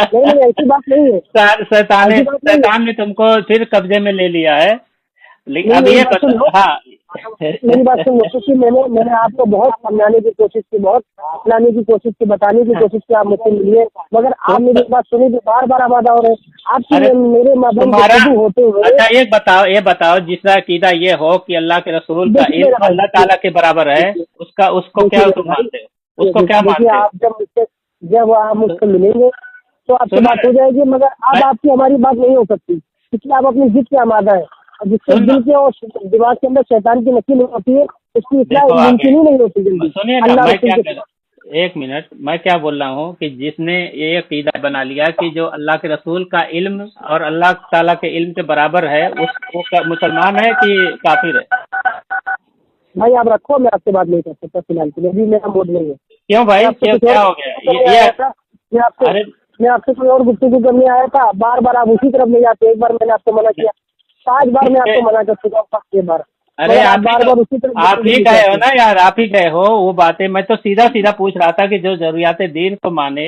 Speaker 2: नहीं नहीं, ऐसी बात नहीं है, ऐसी बात नहीं है।
Speaker 1: शैतान ने तुमको फिर कब्जे में ले लिया है। लेकिन
Speaker 2: नहीं,
Speaker 1: अब
Speaker 2: मेरी
Speaker 1: ये
Speaker 2: बात सुन लो,
Speaker 1: बता, हाँ।
Speaker 2: मेरी बात सुन लो, क्योंकि मैंने आपको बहुत समझाने की कोशिश की, बहुत लाने की कोशिश की, बताने की कोशिश की, आप मुझसे मिलिए, मगर आप मेरी बात सुनी तो बार बार आबादा हो रहे हैं आपकी
Speaker 1: अरे
Speaker 2: मेरे माध्यम
Speaker 1: तुम्हारा,
Speaker 2: गुफ्तगू होते हुए।
Speaker 1: अच्छा ये बताओ जिसका अकीदा ये हो कि अल्लाह के रसूल का
Speaker 2: देखिए मेरा
Speaker 1: इल्म
Speaker 2: भाई,
Speaker 1: अल्लाह ताला के बराबर है,
Speaker 2: देखिए
Speaker 1: उसका उसको
Speaker 2: देखिए
Speaker 1: क्या
Speaker 2: मेरे
Speaker 1: तुम
Speaker 2: भाई,
Speaker 1: मानते हो? उसको क्या
Speaker 2: देखिए
Speaker 1: मानते हो?
Speaker 2: आप जब आप मुझसे मिलेंगे तो आपसे
Speaker 1: सुनो,
Speaker 2: बात हो जाएगी, मगर अब
Speaker 1: मैं
Speaker 2: आपकी हमारी बात नहीं हो सकती, क्योंकि आप अपनी जिद पे आमादा है, और जिससे
Speaker 1: सुन लो,
Speaker 2: दिल के और दिमाग के अंदर शैतान की नकील होती है, उसकी इस्लाह
Speaker 1: देखो आगे
Speaker 2: मुमकिन ही नहीं होती जल्दी
Speaker 1: सुनिए ना,
Speaker 2: अल्लाह
Speaker 1: मैं
Speaker 2: रसूल
Speaker 1: क्या
Speaker 2: के
Speaker 1: कर,
Speaker 2: सिवा।
Speaker 1: एक मिनट, मैं क्या बोल रहा हूँ कि जिसने ये अकीदा बना लिया कि जो अल्लाह के रसूल का इल्म और अल्लाह ताला के इल्म के बराबर है, मुसलमान है कि काफिर है?
Speaker 2: भाई आप रखो, मैं आपसे बात नहीं कर सकता फिलहाल के लिए, अभी मेरा मूड नहीं है।
Speaker 1: क्यों
Speaker 2: मैं
Speaker 1: भाई,
Speaker 2: आपसे
Speaker 1: क्यों
Speaker 2: कुछ और
Speaker 1: क्या हो गया?
Speaker 2: करने आया था, मैं आपसे
Speaker 1: अरे
Speaker 2: मैं आपसे कोई और गुफ्तगू करने आया था, बार बार आप उसी तरफ ले जाते। एक बार मैंने आपको मना किया, 5 बार मैं आपको मना कर चुका हूँ, 5 बार,
Speaker 1: अरे
Speaker 2: मगर आप
Speaker 1: आप ही
Speaker 2: बार
Speaker 1: तो,
Speaker 2: बार उसी तरफ
Speaker 1: आप ही
Speaker 2: गुफ्तगू
Speaker 1: गए
Speaker 2: करते
Speaker 1: हो
Speaker 2: हैं।
Speaker 1: ना यार, आप ही गए हो वो बातें। मैं तो सीधा सीधा पूछ रहा था कि जो जरूरियात दीन को माने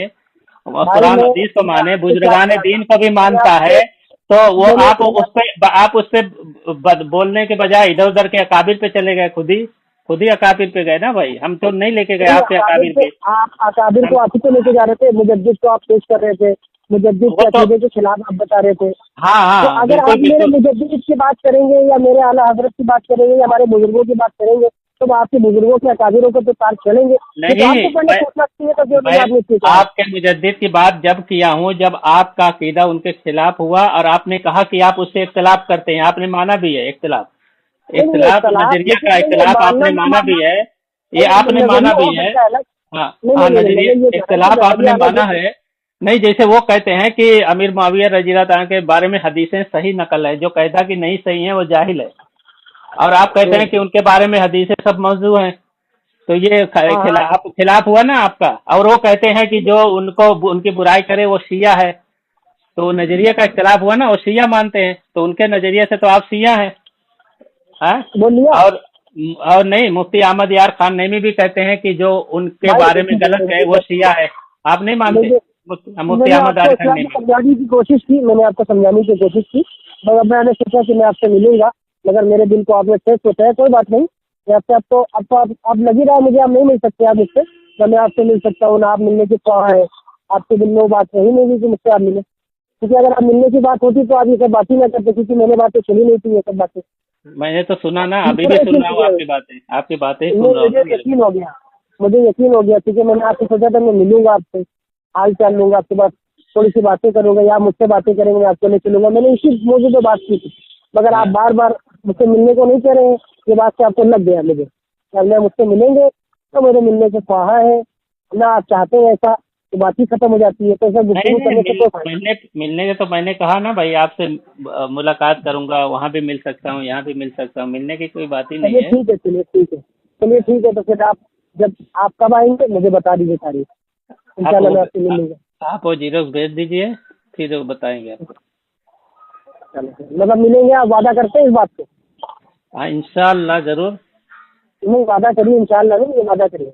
Speaker 1: और
Speaker 2: भाई
Speaker 1: कुरान
Speaker 2: मैं
Speaker 1: हदीस को
Speaker 2: मैं
Speaker 1: माने,
Speaker 2: आपसे क्या
Speaker 1: बुजुर्गान
Speaker 2: कह रहा
Speaker 1: दीन
Speaker 2: था,
Speaker 1: को भी
Speaker 2: मैंने
Speaker 1: मानता
Speaker 2: आपसे
Speaker 1: है, तो वो
Speaker 2: मैंने
Speaker 1: आप उस पे बोलने के बजाय इधर उधर के अकाबिर पे चले गए। खुद ही अकाबिर पे गए ना भाई, हम तो नहीं लेके गए
Speaker 2: नहीं,
Speaker 1: आपसे
Speaker 2: अकाबिर
Speaker 1: अकाबिर
Speaker 2: पे
Speaker 1: पे।
Speaker 2: आप अकाबिर को
Speaker 1: हम
Speaker 2: आप ही तो लेके जा रहे थे, मुजद्दिद को आप पेश कर रहे थे, मुजद्दिद
Speaker 1: वो
Speaker 2: के
Speaker 1: तो,
Speaker 2: अकीदे के खिलाफ आप बता रहे थे।
Speaker 1: हाँ
Speaker 2: तो
Speaker 1: हाँ
Speaker 2: अगर
Speaker 1: बिल्कुल
Speaker 2: आप मेरे
Speaker 1: बिल्कुल।
Speaker 2: मुजद्दिद की बात करेंगे या मेरे आला हजरत की बात करेंगे या हमारे बुजुर्गों की बात करेंगे, तो आपके बुजुर्गों के अकाबिरों को तो तार चलेंगे। ये तो
Speaker 1: नहीं,
Speaker 2: आपको पहले सोचना चाहिए था, जो
Speaker 1: मैं
Speaker 2: नहीं आपने सीखा है।
Speaker 1: आपके मुजद्दिद की बात जब किया हूँ, जब आपका अकीदा उनके खिलाफ हुआ और आपने कहा कि आप उससे इख्तिलाफ करते हैं, आपने माना भी है इख्तिलाफ,
Speaker 2: नहीं नहीं,
Speaker 1: इख्तिलाफ
Speaker 2: इख्तलाफ
Speaker 1: नजरिया
Speaker 2: देखिए,
Speaker 1: का
Speaker 2: नहीं नहीं,
Speaker 1: इख्तिलाफ
Speaker 2: मानना
Speaker 1: आपने
Speaker 2: ना
Speaker 1: माना
Speaker 2: मानना,
Speaker 1: भी है, ये
Speaker 2: नहीं,
Speaker 1: आपने माना
Speaker 2: नजरिया
Speaker 1: भी
Speaker 2: हो
Speaker 1: है।
Speaker 2: सकता है अलग।
Speaker 1: हाँ
Speaker 2: नहीं
Speaker 1: हाँ,
Speaker 2: नहीं नहीं,
Speaker 1: नजरिया
Speaker 2: नजरिया ये कह रहा है कि
Speaker 1: इख्तिलाफ आपने
Speaker 2: नजरिया
Speaker 1: माना
Speaker 2: अलग।
Speaker 1: है। नहीं, जैसे वो कहते हैं कि अमीर मुआविया रजी अल्लाह तआला के बारे में हदीसें सही नकल है, जो कहता कि नहीं सही है वो जाहिल है। और आप कहते हैं कि उनके बारे में हदीसें सब मौजू हैं। तो ये
Speaker 2: हाँ हाँ,
Speaker 1: खिलाफ हुआ ना आपका। और वो कहते हैं कि जो उनको उनकी बुराई करे वो शिया है। तो नजरिए का इख्तिलाफ हुआ ना, वो शिया मानते हैं, तो उनके नजरिए से तो आप शिया हैं। हाँ।
Speaker 2: बोल लिया
Speaker 1: और और नहीं, मुफ्ती अहमद यार खान नईमी भी कहते हैं कि जो उनके
Speaker 2: भाई।
Speaker 1: बारे में गलत है वो शिया है। आप नहीं मानते?
Speaker 2: मुझे
Speaker 1: मुफ्ती
Speaker 2: मैंने
Speaker 1: अहमद
Speaker 2: आपको
Speaker 1: यार खान
Speaker 2: इस्लाम को
Speaker 1: नईमी।
Speaker 2: समझाने की कोशिश की, मैंने आपको समझाने की कोशिश की, मगर मैंने सोचा कि मैं आपसे मिलूंगा, मगर मेरे दिल को आपने ठेस पहुंचाया। कोई बात नहीं, मैं आपसे अब तो आप लग ही रहा है मुझे, आप नहीं मिल सकते आप मुझसे, ना मैं आपसे मिल सकता हूँ, ना आप मिलने की ख्वाह है। आपके दिल में वो बात नहीं होगी कि मुझसे आप मिले, क्योंकि अगर आप मिलने की बात होती तो आप ये सब बात ही ना करते, क्योंकि मैंने बातें सुनी नहीं थी ये सब बातें।
Speaker 1: मैंने तो सुना ना, अभी भी
Speaker 2: मुझे
Speaker 1: सुन
Speaker 2: यकीन
Speaker 1: रहा
Speaker 2: हो
Speaker 1: हूँ
Speaker 2: गया,
Speaker 1: आपकी बातें ही सुन रहा हूँ
Speaker 2: मुझे
Speaker 1: ना मेरे।
Speaker 2: यकीन हो गया, मुझे यकीन हो गया, क्योंकि मैंने आपसे सोचा था मैं मिलूंगा आपसे, हाल चाल लूंगा आपके पास, थोड़ी सी बातें करूंगा या मुझसे बातें करेंगे, मैं आपको ले चलूंगा। मैंने इसी मौजूद पे बात की थी, मगर आप
Speaker 1: हाँ।
Speaker 2: बार बार मुझसे मिलने को नहीं कह रहे हैं। ये बात से आपको लग गया मुझे, अगर मुझसे मिलेंगे तो मेरे मिलने से ख्वाहा है ना, आप चाहते हैं ऐसा, तो बात ही खत्म हो जाती है। तो ऐसा
Speaker 1: नहीं
Speaker 2: गुफ्तगू
Speaker 1: नहीं,
Speaker 2: करने से कोई फायदा
Speaker 1: मिलने के तो मैंने कहा ना भाई, आपसे मुलाकात करूंगा, वहां भी मिल सकता हूँ, यहाँ भी मिल सकता हूँ, मिलने की कोई बात ही
Speaker 2: नहीं।
Speaker 1: नहीं
Speaker 2: चलिए
Speaker 1: है।
Speaker 2: ठीक है, चलिए ठीक है, चलिए ठीक है, तो फिर आप जब आप कब आएंगे मुझे बता दीजिए तारीख,
Speaker 1: आप
Speaker 2: इंशाल्लाह
Speaker 1: वो
Speaker 2: मैं आपसे मिल लूंगा।
Speaker 1: आप वो जीरोक्स भेज दीजिए, फिर वो बताएंगे आपको।
Speaker 2: चलो, मतलब मिलेंगे, आप वादा करते हैं इस बात को?
Speaker 1: हाँ इंशाअल्लाह जरूर।
Speaker 2: नहीं, वादा करिए, इंशाल्लाह नहीं, ये वादा करिए।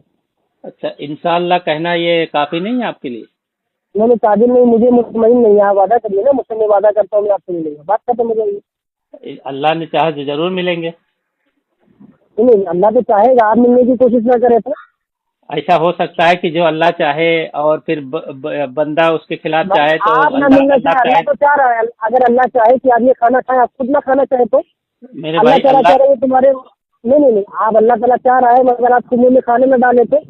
Speaker 1: अच्छा, इंशाअल्लाह कहना ये काफी नहीं है आपके लिए?
Speaker 2: मैंने काबिल नहीं, मुझे मुतमईन नहीं है, आप वादा करिए ना मुझसे, मैं वादा करता हूँ मैं आपसे मिलेंगे, बात खत्म हो जाएगी।
Speaker 1: अल्लाह ने चाहा तो जरूर मिलेंगे।
Speaker 2: नहीं, अल्लाह तो चाहेगा, आप मिलने की कोशिश ना करें तो।
Speaker 1: ऐसा हो सकता है कि जो अल्लाह चाहे और फिर बंदा उसके खिलाफ
Speaker 2: भाई
Speaker 1: चाहे, तो
Speaker 2: आप ना
Speaker 1: अल्लाह
Speaker 2: मिलना
Speaker 1: अल्लाह
Speaker 2: चाहे, अल्लाह
Speaker 1: चाहे।
Speaker 2: तो चाह रहा है, अगर अल्लाह चाहे कि आप ये खाना खाएं, आप खुद ना खाना चाहे तो
Speaker 1: मेरे
Speaker 2: अल्लाह
Speaker 1: भाई,
Speaker 2: ताला
Speaker 1: अल्लाह
Speaker 2: चाह रहा है तुम्हारे। नहीं नहीं नहीं, आप अल्लाह ताला चाह रहा है, मगर आप मुंह में खाने में डाले तो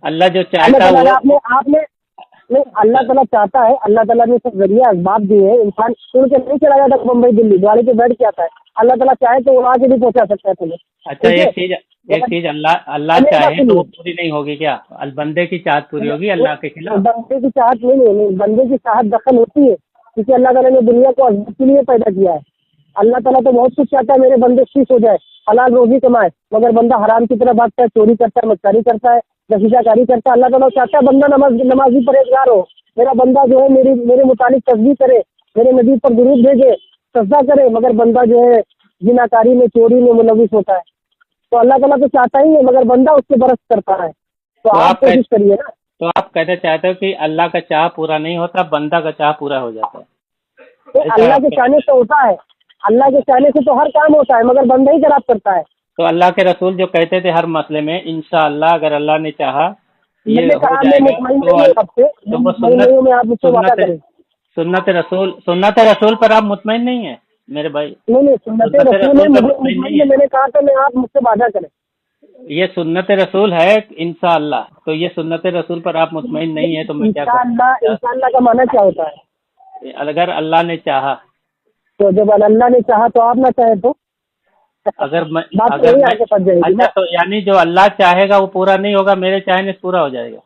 Speaker 1: अल्लाह जो
Speaker 2: अल्लाह
Speaker 1: चाहता
Speaker 2: ताला ने
Speaker 1: वो
Speaker 2: आपने आपने नहीं, अल्लाह ताला चाहता है, अल्लाह ताला ने सब जरिया असबाब दिए हैं। इंसान उड़ के नहीं चला जाता मुंबई दिल्ली, गाड़ी पे बैठ के आता है। अल्लाह ताला चाहे तो उड़ा के भी पहुंचा सकता है तुम्हें,
Speaker 1: अच्छा,
Speaker 2: ठीक है।
Speaker 1: एक चीज अल्लाह अल्लाह
Speaker 2: चलेगा
Speaker 1: चाहे तो वो
Speaker 2: सुनिए,
Speaker 1: पूरी नहीं होगी क्या? बंदे की चाहत पूरी होगी अल्लाह के खिलाफ?
Speaker 2: बंदे की चाहत नहीं, बंदे की चाहत दखल होती है, क्योंकि अल्लाह ताला ने दुनिया को अज़्ज़त के लिए पैदा किया है। अल्लाह ताला तो बहुत कुछ चाहता है, मेरे बंदे खुश हो जाए, हलाल रोजी कमाए, मगर बंदा हराम की तरफ भागता है, चोरी करता है, मस्कारी करता है, नशीशाकारी करता है। अल्लाह ताला चाहता है बंदा नमाजी परहेजगार हो, मेरा बंदा जो है मेरे मुतालिक तस्बीह करे, मेरे नबी पर दुरूद भेजे, सजदा करे, मगर बंदा जो है जिनाकारी में, चोरी में मुलविस होता है। तो अल्लाह ताला तो चाहता ही है, मगर बंदा उससे बरस करता है। तो
Speaker 1: तो
Speaker 2: आप कोशिश करिए ना।
Speaker 1: तो आप कहना चाहते हो कि अल्लाह का चाह पूरा नहीं होता, बंदा का चाह पूरा हो जाता है?
Speaker 2: तो
Speaker 1: ऐसा
Speaker 2: अल्लाह
Speaker 1: आप
Speaker 2: के
Speaker 1: कहना
Speaker 2: चाहने से
Speaker 1: चाहते
Speaker 2: होता है, अल्लाह के चाहने से तो हर काम होता है, मगर बंदा ही खराब करता है।
Speaker 1: हो? तो अल्लाह के रसूल जो कहते थे हर मसले में इंशाअल्लाह, अगर अल्लाह ने चाहा ये
Speaker 2: मैंने
Speaker 1: हो
Speaker 2: कहा मैं
Speaker 1: जाएगा,
Speaker 2: मुतमईन
Speaker 1: तो
Speaker 2: नहीं हूँ आपसे, मैं
Speaker 1: तो वो
Speaker 2: मुतमईन नहीं हूँ, मैं आप मुझसे वादा
Speaker 1: सुन्नत
Speaker 2: करें।
Speaker 1: सुन्नत रसूल पर आप मुतमईन नहीं है मेरे भाई?
Speaker 2: नहीं, सुन्नत
Speaker 1: सुन्नत
Speaker 2: रसूल है,
Speaker 1: रसूल पे
Speaker 2: मुझे
Speaker 1: मुतमईन नहीं
Speaker 2: मुतमईन है,
Speaker 1: है?
Speaker 2: मैंने कहा था मैं आप मुझसे वादा करें।
Speaker 1: ये सुन्नत रसूल है इंशाअल्लाह, तो ये सुन्नत रसूल पर आप मुतमईन नहीं है, तो मैं क्या
Speaker 2: इंशाअल्लाह,
Speaker 1: करूँ?
Speaker 2: इंशाअल्लाह का माना क्या होता है?
Speaker 1: अगर अल्लाह ने चाहा,
Speaker 2: तो जब अल्लाह ने चाहा तो आप ना चाहे तो
Speaker 1: अगर मैं
Speaker 2: बात तो
Speaker 1: अगर
Speaker 2: वही
Speaker 1: मैं
Speaker 2: आगे फंस जाएगी
Speaker 1: अच्छा,
Speaker 2: ना।
Speaker 1: तो यानी जो अल्लाह चाहेगा वो पूरा नहीं होगा, मेरे चाहने से पूरा हो जाएगा?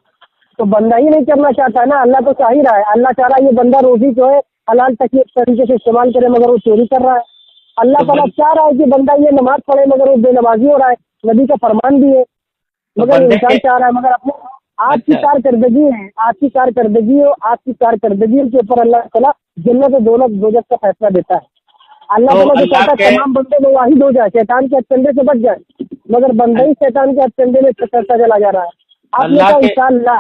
Speaker 2: तो बंदा ही नहीं करना चाहता ना, अल्लाह तो चाह ही रहा है। अल्लाह चाह रहा है ये बंदा रोजी जो है हलाल तरीके से इस्तेमाल करे, मगर वो चोरी कर रहा है। अल्लाह
Speaker 1: तो
Speaker 2: ताला चाह रहा है कि बंदा ये नमाज पढ़े, मगर वो बेनमाजी हो रहा है, नबी का फरमान भी है,
Speaker 1: तो
Speaker 2: मगर
Speaker 1: बंदे
Speaker 2: इंसान
Speaker 1: के
Speaker 2: चाह रहा है, मगर आपकी
Speaker 1: अच्छा।
Speaker 2: कारकर्दगी है, आपकी कारकर्दगी और आपकी कारकर्दगी के ऊपर अल्लाह ताला जन्नत और दोजख का फैसला देता है। अल्लाह
Speaker 1: तो
Speaker 2: ताला तो
Speaker 1: अल्लाह
Speaker 2: कहता
Speaker 1: के
Speaker 2: है तमाम बंदे मुवाहिद हो जाए, शैतान के हथकंडे से बच जाए, मगर बंदा ही शैतान के हथकंडे में चलता चला जा रहा है। आपने
Speaker 1: अल्लाह
Speaker 2: कहा
Speaker 1: के
Speaker 2: इंशाअल्लाह,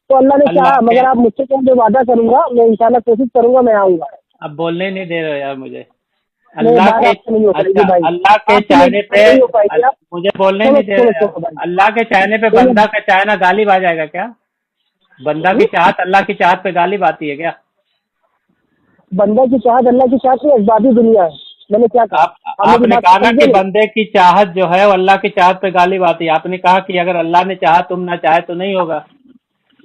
Speaker 2: तो अल्लाह ने
Speaker 1: अल्लाह
Speaker 2: कहा
Speaker 1: के
Speaker 2: मगर आप मुझसे कहें जो वादा करूंगा मैं इंशाअल्लाह कोशिश करूंगा, मैं आऊंगा।
Speaker 1: अब बोलने नहीं दे रहे हो यार मुझे।
Speaker 2: नहीं,
Speaker 1: अल्लाह
Speaker 2: बात
Speaker 1: के
Speaker 2: आपसे नहीं हो
Speaker 1: अच्छा,
Speaker 2: पाएगी भाई,
Speaker 1: अल्लाह के
Speaker 2: आपसे
Speaker 1: चाहने पे
Speaker 2: नहीं हो पाएगी। आप
Speaker 1: मुझे बोलने
Speaker 2: सुनो
Speaker 1: नहीं दे
Speaker 2: सुनो
Speaker 1: रहे यार।
Speaker 2: सुनो भाई,
Speaker 1: अल्लाह के चाहने पे
Speaker 2: सुनो।
Speaker 1: बंदा का चाहना गालिब आ जाएगा क्या? बंदा की चाहत अल्लाह की चाहत पे गालिब आती है क्या?
Speaker 2: बंदा की चाहत अल्लाह की चाहत में अजबादी दुनिया है। मैंने क्या कहा?
Speaker 1: आप
Speaker 2: आप मेरी
Speaker 1: आपने
Speaker 2: बात
Speaker 1: कहा
Speaker 2: को
Speaker 1: ना
Speaker 2: समझे
Speaker 1: कि
Speaker 2: नहीं?
Speaker 1: बंदे की चाहत जो है वो अल्लाह की चाहत पे गालिब आती है। आपने कहा कि अगर अल्लाह ने चाहा तुम ना चाहे तो नहीं होगा,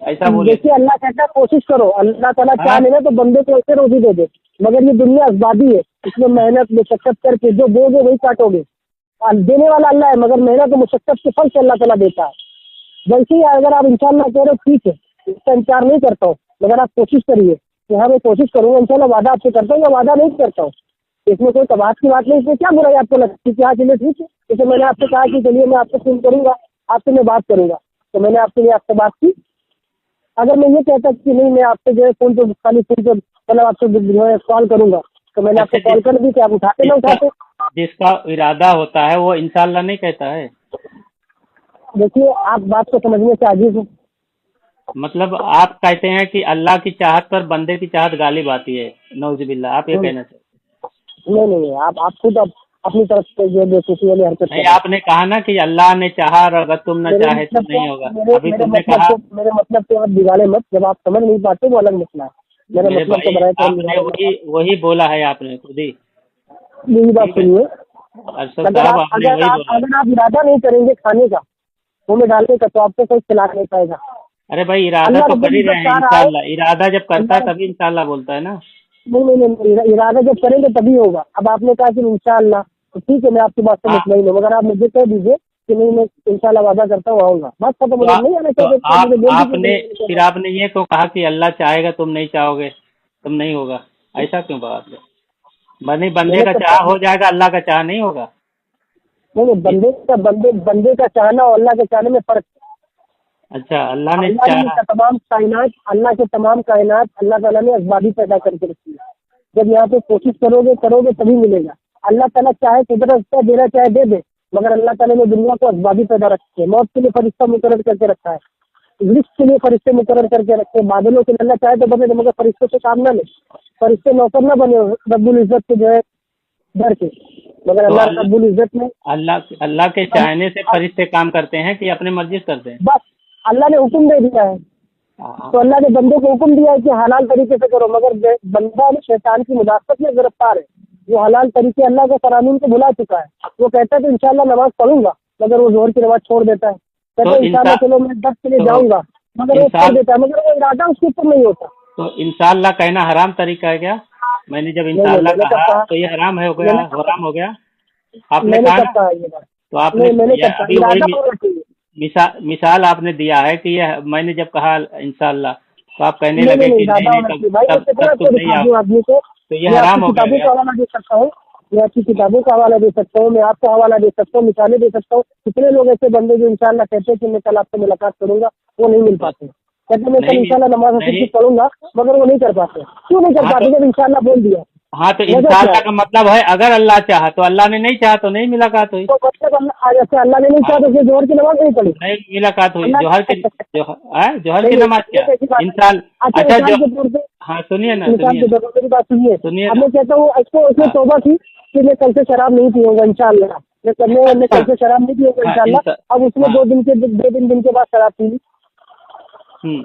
Speaker 1: ऐसा बोले थे।
Speaker 2: देखिए अल्लाह कहता है कोशिश करो, अल्लाह ताला चाह
Speaker 1: हाँ।
Speaker 2: लेना तो बंदे को ऐसे रोजी दे दे, मगर ये दुनिया अजबादी है, इसमें मेहनत मुशक्कत करके जो बोगे वही काटोगे। देने वाला अल्लाह है, मगर मेहनत और मुशक्कत के फल से अल्लाह ताला देता है। वैसे ही अगर आप इंशाअल्लाह कह रहे हो ठीक है, इसका इंकार नहीं करता हूँ, मगर आप कोशिश करिए कि हाँ मैं कोशिश करूंगा इंशाअल्लाह, वादा आपसे करता हूँ या वादा नहीं करता हूँ। इसमें कोई कबात की बात नहीं, इसमें क्या बुराई आपको लगती है? हाँ चलिए ठीक है, जैसे मैंने आपसे कहा कि चलिए मैं आपसे फोन करूंगा, आपसे मैं बात करूंगा, तो मैंने आपके लिए आपसे बात की। अगर मैं ये कहता कि नहीं मैं आपसे जो है फोन पे खाली फोन पे मतलब आपसे जो है कॉल करूंगा, तो मैंने आपको
Speaker 1: अच्छा,
Speaker 2: कॉल कर दी कि आप उठाते ना
Speaker 1: जिसका
Speaker 2: उठाते।
Speaker 1: जिसका इरादा होता है वो इंशाअल्लाह नहीं कहता है।
Speaker 2: देखिए आप बात को समझने से आजिज हो।
Speaker 1: मतलब आप कहते हैं कि अल्लाह की चाहत पर बंदे की चाहत गालिब आती है, नौजुबिल्ला, आप ये कहना चाहते
Speaker 2: नहीं नहीं नहीं, आप खुद अपनी तरफ से जो बेवकूफ़ी वाली हरकत
Speaker 1: हैं?
Speaker 2: कर
Speaker 1: नहीं,
Speaker 2: रहे हैं।
Speaker 1: आपने कहा ना कि अल्लाह ने चाहा और अगर तुम न
Speaker 2: मेरे
Speaker 1: चाहे तो
Speaker 2: मतलब
Speaker 1: नहीं
Speaker 2: को
Speaker 1: होगा।
Speaker 2: मेरे
Speaker 1: अभी
Speaker 2: मेरे
Speaker 1: तुमने
Speaker 2: मतलब
Speaker 1: कहा,
Speaker 2: को मेरे मतलब को आप बिगाड़े मत, जब आप समझ नहीं पाते वो अलग मसला है। मेरे
Speaker 1: मेरे
Speaker 2: मतलब को
Speaker 1: भाई
Speaker 2: बनाए करम
Speaker 1: आपने
Speaker 2: बिगाड़े मत
Speaker 1: वही
Speaker 2: आप।
Speaker 1: वही बोला है, आपने खुद ही।
Speaker 2: मेरी बात
Speaker 1: ठीक है,
Speaker 2: सुनिए,
Speaker 1: अरशद साहब आपने वही बोला है।
Speaker 2: अगर आप इरादा नहीं करेंगे खाने का, मुंह में डालने का, तो आपको कोई खिला नहीं पाएगा।
Speaker 1: अरे भाई, इरादा
Speaker 2: अल्लाह
Speaker 1: तो कर
Speaker 2: रब्बुल
Speaker 1: ही
Speaker 2: इज्जत
Speaker 1: रहे हैं
Speaker 2: चाह रहा है।
Speaker 1: इंशाल्लाह। इरादा जब करता है
Speaker 2: अल्लाह
Speaker 1: तभी इंशाल्लाह बोलता है ना।
Speaker 2: नहीं नहीं नहीं नहीं, इरादा जब करेंगे तभी होगा। अब आपने कहा कि इंशाअल्लाह, तो ठीक है मैं आपकी बात से
Speaker 1: आ,
Speaker 2: मुतमईन हूँ, मगर आप मुझे कह दीजिए कि नहीं मैं इंशाअल्लाह वादा करता हूँ आऊँगा, बस खत्म।
Speaker 1: तो,
Speaker 2: मुझे नहीं आना
Speaker 1: तो
Speaker 2: चाहिए तो मुझे बेइज्जती क्यों
Speaker 1: आपने
Speaker 2: करनी
Speaker 1: फिर
Speaker 2: है?
Speaker 1: आपने ये क्यों कहा कि अल्लाह चाहेगा तुम नहीं चाहोगे, तुम नहीं होगा? ऐसा क्यों बात है? बनी बंदे
Speaker 2: मैंने
Speaker 1: का
Speaker 2: तो
Speaker 1: चाह हो जाएगा, अल्लाह का चाह नहीं होगा।
Speaker 2: नहीं नहीं, बंदे का चाहना और अल्लाह के चाहने में फर्क है।
Speaker 1: अच्छा, अल्लाह ने
Speaker 2: अल्लाह ने
Speaker 1: चाहा।
Speaker 2: अल्लाह के तमाम कायनात अल्लाह ताला ने असबाबी पैदा करके रखी है। जब यहाँ पे कोशिश करोगे करोगे तभी मिलेगा। अल्लाह ताला चाहे कुदरत से देना चाहे दे दे, मगर अल्लाह ताला ने दुनिया को असबाबी पैदा रखी है। मौत के लिए फरिश्ता मुकर्रर करके रखा है, रिस्क के लिए फरिश्ते मुकर्रर करके रखे हैं, बादलों के लिए अल्लाह चाहे तो बने, मगर फरिश्तों से काम ना ले, फरिश्ते नौकर ना बने रब्बुल इज्जत के जो है डर के, मगर
Speaker 1: तो
Speaker 2: अल्लाह रब्बुल इज्जत ने
Speaker 1: अल्लाह अल्लाह के चाहने से फरिश्ते काम करते हैं कि अपने मर्जी से करते हैं?
Speaker 2: बस अल्लाह ने हुक्म दे दिया है,
Speaker 1: हाँ।
Speaker 2: तो अल्लाह ने बंदे को हुक्म दिया है कि हलाल तरीके से करो, मगर बंदा शैतान की मुदाफत में गिरफ्तार है। वो हलाल तरीके अल्लाह के कानून को भुला चुका है। वो कहता है कि इंशाल्लाह नमाज पढ़ूंगा, मगर वो जोहर की नमाज छोड़ देता है। कहता
Speaker 1: तो
Speaker 2: है इंशाल्लाह चलो मैं 10 के लिए
Speaker 1: तो
Speaker 2: जाऊंगा, मगर वो छोड़
Speaker 1: इंसान
Speaker 2: देता है, मगर वो इरादा उसके ऊपर नहीं होता।
Speaker 1: तो इंशाल्लाह कहना हराम तरीका है क्या? मैंने जब
Speaker 2: नहीं नहीं,
Speaker 1: इंशाल्लाह कहा तो ये हराम है, हो गया,
Speaker 2: मैंने
Speaker 1: हराम हो गया। आपने
Speaker 2: मैंने
Speaker 1: कहा
Speaker 2: कब
Speaker 1: ना।
Speaker 2: कहा ये बात?
Speaker 1: तो आपने
Speaker 2: नहीं मैंने कब कहा?
Speaker 1: अभी वही
Speaker 2: इरादा होना चाहिए।
Speaker 1: मिसाल आपने दिया है कि ये मैंने जब कहा इंशाल्लाह, तो आप कहने
Speaker 2: नहीं नहीं
Speaker 1: लगे
Speaker 2: नहीं,
Speaker 1: कि नहीं
Speaker 2: इरादा
Speaker 1: नहीं,
Speaker 2: होना
Speaker 1: तब
Speaker 2: चाहिए भाई। मैं
Speaker 1: तब
Speaker 2: कितना
Speaker 1: तब
Speaker 2: आपको
Speaker 1: तुम नहीं
Speaker 2: दिखा
Speaker 1: आओ।
Speaker 2: दूँ आदमी को?
Speaker 1: तो ये
Speaker 2: मैं आपकी
Speaker 1: हराम हो गया
Speaker 2: किताबों
Speaker 1: क्या?
Speaker 2: का हवाला दे सकता हूँ, मैं आपकी किताबों का हवाला दे सकता हूँ, मैं आपको हवाला दे सकता हूँ, मिसालें दे सकता हूँ। कितने लोग ऐसे बंदे जो इंशाल्लाह कहते हैं कि मैं कल आपसे मुलाकात करूंगा, वो नहीं मिल पाते। कहते हैं मैं कल
Speaker 1: नहीं
Speaker 2: इंशाल्लाह नमाज हसर
Speaker 1: नहीं।
Speaker 2: की पढ़ूंगा, मगर वो नहीं कर पाते। क्यों नहीं कर
Speaker 1: हाँ
Speaker 2: पाते?
Speaker 1: तो
Speaker 2: जब इंशाल्लाह बोल दिया,
Speaker 1: हाँ तो
Speaker 2: वजह क्या
Speaker 1: इंशाल्लाह
Speaker 2: है?
Speaker 1: का मतलब है अगर अल्लाह चाहा, तो अल्लाह ने नहीं चाहा तो नहीं मुलाकात हुई।
Speaker 2: तो मतलब आज ऐसे अल्लाह ने नहीं चाहा
Speaker 1: हाँ,
Speaker 2: तो फिर जोहर की नमाज नहीं पढ़ी।
Speaker 1: नहीं मुलाकात हुई।
Speaker 2: अल्लाह
Speaker 1: जोहर की
Speaker 2: नहीं नहीं,
Speaker 1: नमाज
Speaker 2: ये
Speaker 1: क्या?
Speaker 2: कैसी बात है?
Speaker 1: इंसान।
Speaker 2: अच्छा
Speaker 1: अच्छा,
Speaker 2: मिसाल
Speaker 1: जो,
Speaker 2: के तौर पे,
Speaker 1: हाँ सुनिए ना,
Speaker 2: मिसाल
Speaker 1: सुनिए
Speaker 2: के
Speaker 1: ना,
Speaker 2: तौर पर मेरी बात सुनिए।
Speaker 1: सुनिए
Speaker 2: अब
Speaker 1: ना।
Speaker 2: मैं कहता हूँ इसको उसने
Speaker 1: हाँ
Speaker 2: तौबा की कि मैं कल से शराब नहीं पीऊंगा इंशाल्लाह, मैं कल से शराब नहीं पीऊंगा
Speaker 1: हाँ
Speaker 2: इंशाल्लाह। अब उसने
Speaker 1: हाँ।
Speaker 2: 2 दिन के बाद शराब पी ली।
Speaker 1: हम्म।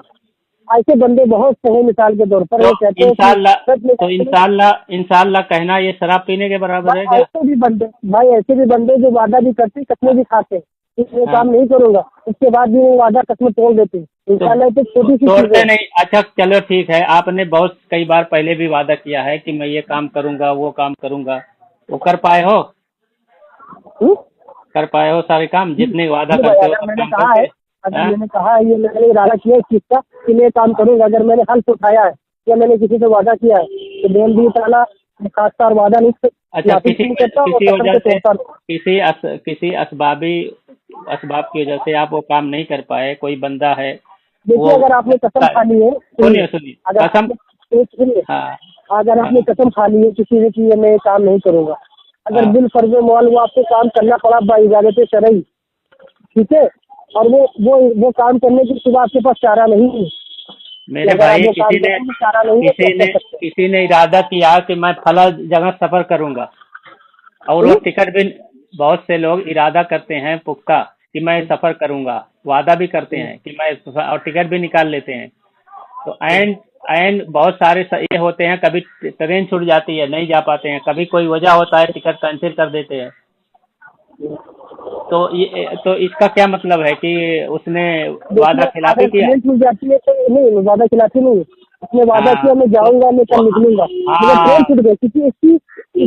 Speaker 2: ऐसे बंदे बहुत से हैं। मिसाल के तौर पर
Speaker 1: तो
Speaker 2: वो कहते हैं कि
Speaker 1: इंशाल्लाह
Speaker 2: सच में
Speaker 1: तो इंशाल्लाह कहना ये शराब पीने के बराबर है
Speaker 2: भाई
Speaker 1: क्या?
Speaker 2: ऐसे भी बंदे, भाई ऐसे भी बंदे जो वादा भी करते कसमें भी खाते हैं कि मैं
Speaker 1: हाँ।
Speaker 2: काम नहीं करूंगा, उसके बाद भी वो वादा कसमें तोड़ देते हैं।
Speaker 1: तो
Speaker 2: इंशाल्लाह तो छोटी सी चीज
Speaker 1: तोड़ते
Speaker 2: है।
Speaker 1: नहीं। अच्छा चलो ठीक है, आपने बहुत कई बार पहले भी वादा किया है कि मैं ये काम करूंगा, वो काम करूंगा। वो कर पाए हो?
Speaker 2: हम्म?
Speaker 1: कर पाए हो सारे काम जितने वादा
Speaker 2: जी भाई,
Speaker 1: करते हो सब काम करके?
Speaker 2: अगर
Speaker 1: हाँ?
Speaker 2: मैंने कहा है, ये मैंने इरादा किया है इस चीज का कि मैं ये काम करूंगा, अगर मैंने हल्फ उठाया है या मैंने किसी से वादा किया है, तो बेल भी ताला खासा और वादा नहीं
Speaker 1: अच्छा,
Speaker 2: नाफिज नहीं करता और
Speaker 1: किसी
Speaker 2: कसम
Speaker 1: वजह
Speaker 2: को
Speaker 1: से,
Speaker 2: तोड़ता नहीं।
Speaker 1: किसी असबाब की वजह से आप वो काम नहीं कर पाए, कोई बंदा है
Speaker 2: देखिए, अगर आपने कसम खा ली है,
Speaker 1: सुनिए सुनिए,
Speaker 2: अगर
Speaker 1: कसम,
Speaker 2: सुनिए,
Speaker 1: हाँ
Speaker 2: अगर आपने
Speaker 1: हाँ
Speaker 2: कसम खा ली है किसी ने कि ये मैं ये काम नहीं करूंगा, अगर
Speaker 1: हाँ,
Speaker 2: बिल फर्ज मौल वो आपको काम करना पड़ा बाइजाजत शरई, ठीक है, और वो काम करने के सिवा आपके पास चारा नहीं है, कि
Speaker 1: मेरे
Speaker 2: अगर आप
Speaker 1: भाई
Speaker 2: वो काम करेंगे चारा नहीं है तो आप कर सकते
Speaker 1: किसी ने इरादा किया कि मैं फला जगह सफर करूंगा, और वो
Speaker 2: हैं।
Speaker 1: टिकट भी, बहुत से लोग इरादा करते हैं पुख्ता कि मैं सफर करूंगा, वादा भी करते हैं कि मैं, और टिकट भी निकाल लेते हैं। तो एंड एंड बहुत सारे ये होते हैं, कभी ट्रेन छूट जाती है, नहीं जा पाते हैं, कभी कोई वजह होता है, टिकट कैंसिल कर देते हैं। तो इसका क्या मतलब है कि उसने वादा
Speaker 2: देखिए,
Speaker 1: खिलाफी
Speaker 2: अगर
Speaker 1: किया?
Speaker 2: ट्रेन छूट जाती है तो नहीं, वादा खिलाफी नहीं है। उसने वादा
Speaker 1: हाँ
Speaker 2: किया मैं
Speaker 1: तो
Speaker 2: जाऊंगा, मैं कल निकलूंगा, मगर ट्रेन
Speaker 1: हाँ,
Speaker 2: छूट गई क्योंकि इसकी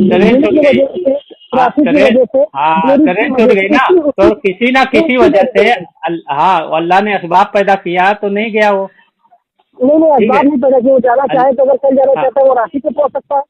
Speaker 1: ट्रेन
Speaker 2: भीड़
Speaker 1: छूट
Speaker 2: की
Speaker 1: गई,
Speaker 2: वजह से,
Speaker 1: हाँ
Speaker 2: ट्रैफिक की
Speaker 1: ट्रेन,
Speaker 2: वजह से,
Speaker 1: हाँ
Speaker 2: देरी की
Speaker 1: ट्रेन छूट
Speaker 2: वजह
Speaker 1: गई
Speaker 2: से
Speaker 1: ना,
Speaker 2: उसकी
Speaker 1: तो
Speaker 2: उसकी
Speaker 1: किसी ना
Speaker 2: वो
Speaker 1: किसी
Speaker 2: उसकी
Speaker 1: वजह
Speaker 2: देरी
Speaker 1: से
Speaker 2: हो गई।
Speaker 1: हाँ, अल्लाह ने असबाब पैदा किया तो नहीं गया वो।
Speaker 2: नहीं नहीं,
Speaker 1: ठीक है,
Speaker 2: असबाब नहीं पता कि वो जाना
Speaker 1: अल-
Speaker 2: चाहे तो अगर कल जाना
Speaker 1: हाँ,
Speaker 2: चाहता है वो राशि से पहुंच सकता है,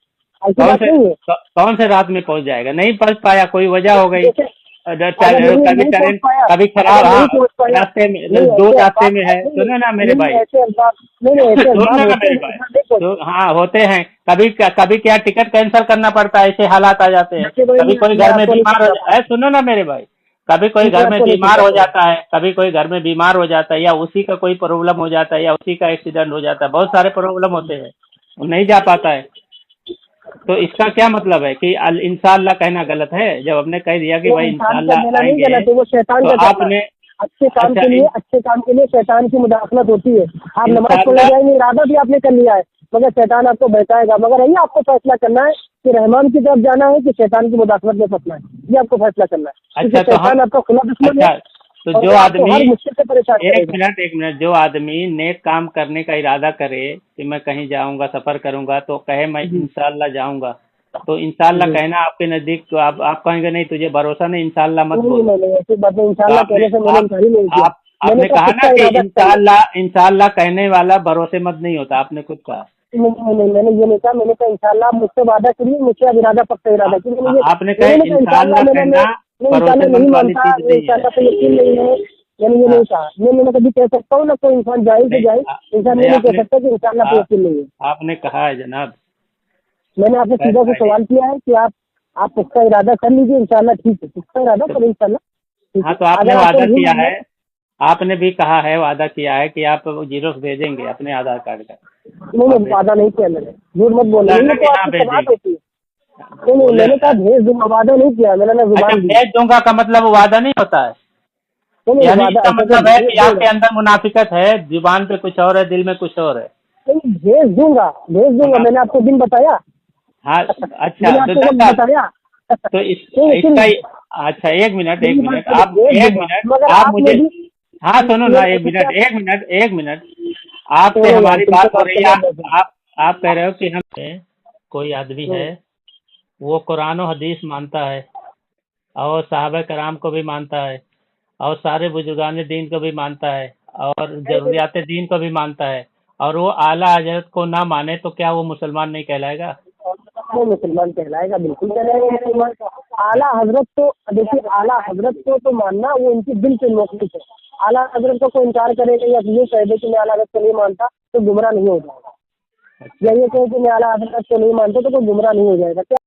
Speaker 2: ऐसी
Speaker 1: कौन
Speaker 2: बात
Speaker 1: से
Speaker 2: नहीं है।
Speaker 1: कौन से रात में पहुंच जाएगा? नहीं पहुंच पाया, कोई वजह हो गई,
Speaker 2: जैसे अगर नहीं
Speaker 1: कभी
Speaker 2: नहीं पहुंच
Speaker 1: ट्रेन,
Speaker 2: पाया,
Speaker 1: कभी
Speaker 2: अगर
Speaker 1: खराब, हाँ
Speaker 2: नहीं पहुंच पाया,
Speaker 1: रास्ते में,
Speaker 2: नहीं
Speaker 1: दूर
Speaker 2: ऐसे
Speaker 1: रास्ते
Speaker 2: असबाब,
Speaker 1: में है,
Speaker 2: नहीं
Speaker 1: सुनो ना मेरे
Speaker 2: नहीं
Speaker 1: भाई,
Speaker 2: ऐसे असबाब, नहीं नहीं ऐसे
Speaker 1: सुनना
Speaker 2: असबाब
Speaker 1: ना
Speaker 2: होते
Speaker 1: मेरे
Speaker 2: हैं जो
Speaker 1: भाई,
Speaker 2: इंसान नहीं पहुंच
Speaker 1: तो
Speaker 2: सकता।
Speaker 1: हाँ होते हैं, कभी क्या टिकट कैंसिल करना पड़ता है, ऐसे हालात आ जाते हैं।
Speaker 2: देखिए भाई,
Speaker 1: कभी कोई
Speaker 2: मैं
Speaker 1: घर में
Speaker 2: आपको नहीं
Speaker 1: बीमार हो
Speaker 2: समझा
Speaker 1: जाए, सुनो ना मेरे भाई, कभी कोई
Speaker 2: मैं
Speaker 1: घर में
Speaker 2: आपको नहीं
Speaker 1: बीमार
Speaker 2: समझा
Speaker 1: हो
Speaker 2: पाऊंगा।
Speaker 1: जाता है, कभी कोई घर में बीमार हो जाता है, या उसी का कोई प्रॉब्लम हो जाता है, या उसी का एक्सीडेंट हो जाता है, बहुत सारे प्रॉब्लम होते हैं, वो नहीं जा पाता है। तो इसका क्या मतलब है कि इंशाअल्लाह कहना गलत है? जब हमने कह दिया कि
Speaker 2: वो
Speaker 1: भाई
Speaker 2: इंसान का
Speaker 1: इंशाअल्लाह
Speaker 2: देना नहीं
Speaker 1: आएंगे,
Speaker 2: गलत है, वो शैतान
Speaker 1: तो
Speaker 2: का करना है।
Speaker 1: आपने, अच्छा
Speaker 2: अच्छे काम के लिए शैतान की मुदाखलत होती है। आप नमाज पढ़ने
Speaker 1: इंशाअल्लाह,
Speaker 2: जाएंगे, इरादा भी आपने कर लिया है, मगर शैतान आपको बहकाएगा, मगर यही आपको फैसला करना है कि रहमान की तरफ जाना है कि शैतान की मुदाखलत में फंसना है, ये आपको फैसला करना है,
Speaker 1: अच्छा
Speaker 2: क्योंकि
Speaker 1: तो
Speaker 2: शैतान
Speaker 1: हम,
Speaker 2: आपका खुला दुश्मन है
Speaker 1: अच्छा तो
Speaker 2: और
Speaker 1: जो
Speaker 2: वो आपको
Speaker 1: आदमी,
Speaker 2: हर मुश्किल से परेशान करेगा।
Speaker 1: एक मिनट, जो आदमी नेक काम करने का इरादा करे कि मैं कहीं जाऊंगा, सफर करूंगा, तो कहे मैं
Speaker 2: जी
Speaker 1: इंशाअल्लाह जाऊंगा, तो इंशाअल्लाह
Speaker 2: जी।
Speaker 1: कहना आपके नजदीक, तो आप कहेंगे नहीं तुझे भरोसा नहीं, इंशाअल्लाह मत
Speaker 2: नहीं
Speaker 1: बोल।
Speaker 2: नहीं नहीं, ऐसी बात नहीं,
Speaker 1: तो
Speaker 2: इंशाल्लाह कहने से मैंने इनकार ही नहीं किया। मैंने
Speaker 1: आपने
Speaker 2: कहा
Speaker 1: कहा ना
Speaker 2: पक्का
Speaker 1: कि
Speaker 2: इरादा कर लो।
Speaker 1: इंशाअल्लाह कहने वाला भरोसेमंद नहीं होता, आपने खुद कहा।
Speaker 2: नहीं नहीं नहीं, मैंने ये नहीं कहा, मैंने कहा इंशाल्लाह आप मुझसे वादा करिए, मुझसे अब इरादा पक्का इरादा कीजिए,
Speaker 1: आपने कहा
Speaker 2: मैंने कहा इंशाल्लाह,
Speaker 1: इंशाअल्लाह कहना
Speaker 2: मैं इंशाल्लाह नहीं
Speaker 1: भरोसेमंद वाली
Speaker 2: मानता,
Speaker 1: चीज
Speaker 2: मैं
Speaker 1: नहीं है।
Speaker 2: इंशाल्लाह पे यकीन नहीं है, मैंने ये नहीं
Speaker 1: हाँ,
Speaker 2: कहा। मैंने कभी कह सकता हूँ ना, कोई इंसान जाहिल से
Speaker 1: नहीं
Speaker 2: जाहिल इंसान ये
Speaker 1: नहीं,
Speaker 2: नहीं कह सकता कि इंशाल्लाह पे यकीन नहीं है।
Speaker 1: आपने कहा है जनाब,
Speaker 2: मैंने आपसे
Speaker 1: खैर
Speaker 2: सीधा से
Speaker 1: आइए।
Speaker 2: सवाल किया है कि आप पक्का इरादा कर लीजिए, इंशाल्लाह ठीक है, पक्का इरादा करें इंशाल्लाह, ठीक
Speaker 1: हाँ
Speaker 2: है।
Speaker 1: तो आपने
Speaker 2: अगर आपको
Speaker 1: वादा
Speaker 2: नहीं
Speaker 1: किया
Speaker 2: मानना
Speaker 1: है,
Speaker 2: है,
Speaker 1: आपने भी कहा है, वादा किया है कि आप जीरोक्स भेजेंगे अपने आधार कार्ड का।
Speaker 2: नहीं
Speaker 1: आप
Speaker 2: नहीं, वादा नहीं किया मैंने, झूठ मत बोलना,
Speaker 1: बोला
Speaker 2: नहीं
Speaker 1: ना
Speaker 2: ये
Speaker 1: कि
Speaker 2: तो
Speaker 1: हाँ
Speaker 2: आपकी सवाल
Speaker 1: भेजेंगे,
Speaker 2: होती है। नहीं नहीं,
Speaker 1: बोले,
Speaker 2: मैंने कहा भेज दूंगा, वादा नहीं किया, मैंने ना
Speaker 1: अच्छा
Speaker 2: जुबान दी।
Speaker 1: भेज दूंगा का मतलब वादा नहीं होता है?
Speaker 2: नहीं नहीं,
Speaker 1: यानी
Speaker 2: वादा
Speaker 1: इसका
Speaker 2: ऐसा तो
Speaker 1: मतलब है
Speaker 2: भेज
Speaker 1: कि
Speaker 2: दूंगा।
Speaker 1: आपके अंदर मुनाफिकत है, जुबान पे कुछ और है, दिल में कुछ और है।
Speaker 2: नहीं, भेज दूंगा, भेज दूंगा,
Speaker 1: मुनाफ
Speaker 2: मैंने आपको दिन बताया।
Speaker 1: हाँ, अच्छा
Speaker 2: मैंने
Speaker 1: तो
Speaker 2: आपको वक्त
Speaker 1: दस,
Speaker 2: बताया।
Speaker 1: तो
Speaker 2: नहीं
Speaker 1: इसका
Speaker 2: सुन,
Speaker 1: अच्छा
Speaker 2: मेरी बात सुनो,
Speaker 1: आप
Speaker 2: भेज
Speaker 1: एक
Speaker 2: दूंगा,
Speaker 1: मिनट,
Speaker 2: मगर
Speaker 1: आप
Speaker 2: आपने
Speaker 1: मुझे,
Speaker 2: भी
Speaker 1: हाँ सुनो ना,
Speaker 2: मेरे मुझसे आप
Speaker 1: एक मिनट, आपसे
Speaker 2: छोड़ो यार,
Speaker 1: हमारी
Speaker 2: तुमसे
Speaker 1: बात हो
Speaker 2: बात
Speaker 1: रही है,
Speaker 2: करना बेकार।
Speaker 1: आप कह रहे हो कि हम, कोई आदमी है,
Speaker 2: हम्म,
Speaker 1: वो कुरान और हदीस मानता है, और साहबा कराम को भी मानता है, और सारे बुजुर्गान दीन को भी मानता है, और जरूरियात दीन को भी मानता है, और वो आला हजरत को ना माने तो क्या वो मुसलमान नहीं कहलाएगा?
Speaker 2: वो मुसलमान कहलाएगा, बिल्कुल कहलाएगा मुसलमान। आला हजरत तो देखिए, आला हजरत को तो मानना वो इनकी दिल से मौक़िफ़ है। आला हजरत का कोई इनकार करेगा या ये कह दे कि मैं आला हजरत को नहीं मानता तो गुमराह नहीं हो जाएगा,
Speaker 1: अच्छा
Speaker 2: या ये कहे कि मैं आला हजरत को नहीं मानता तो कोई गुमराह नहीं हो जाएगा।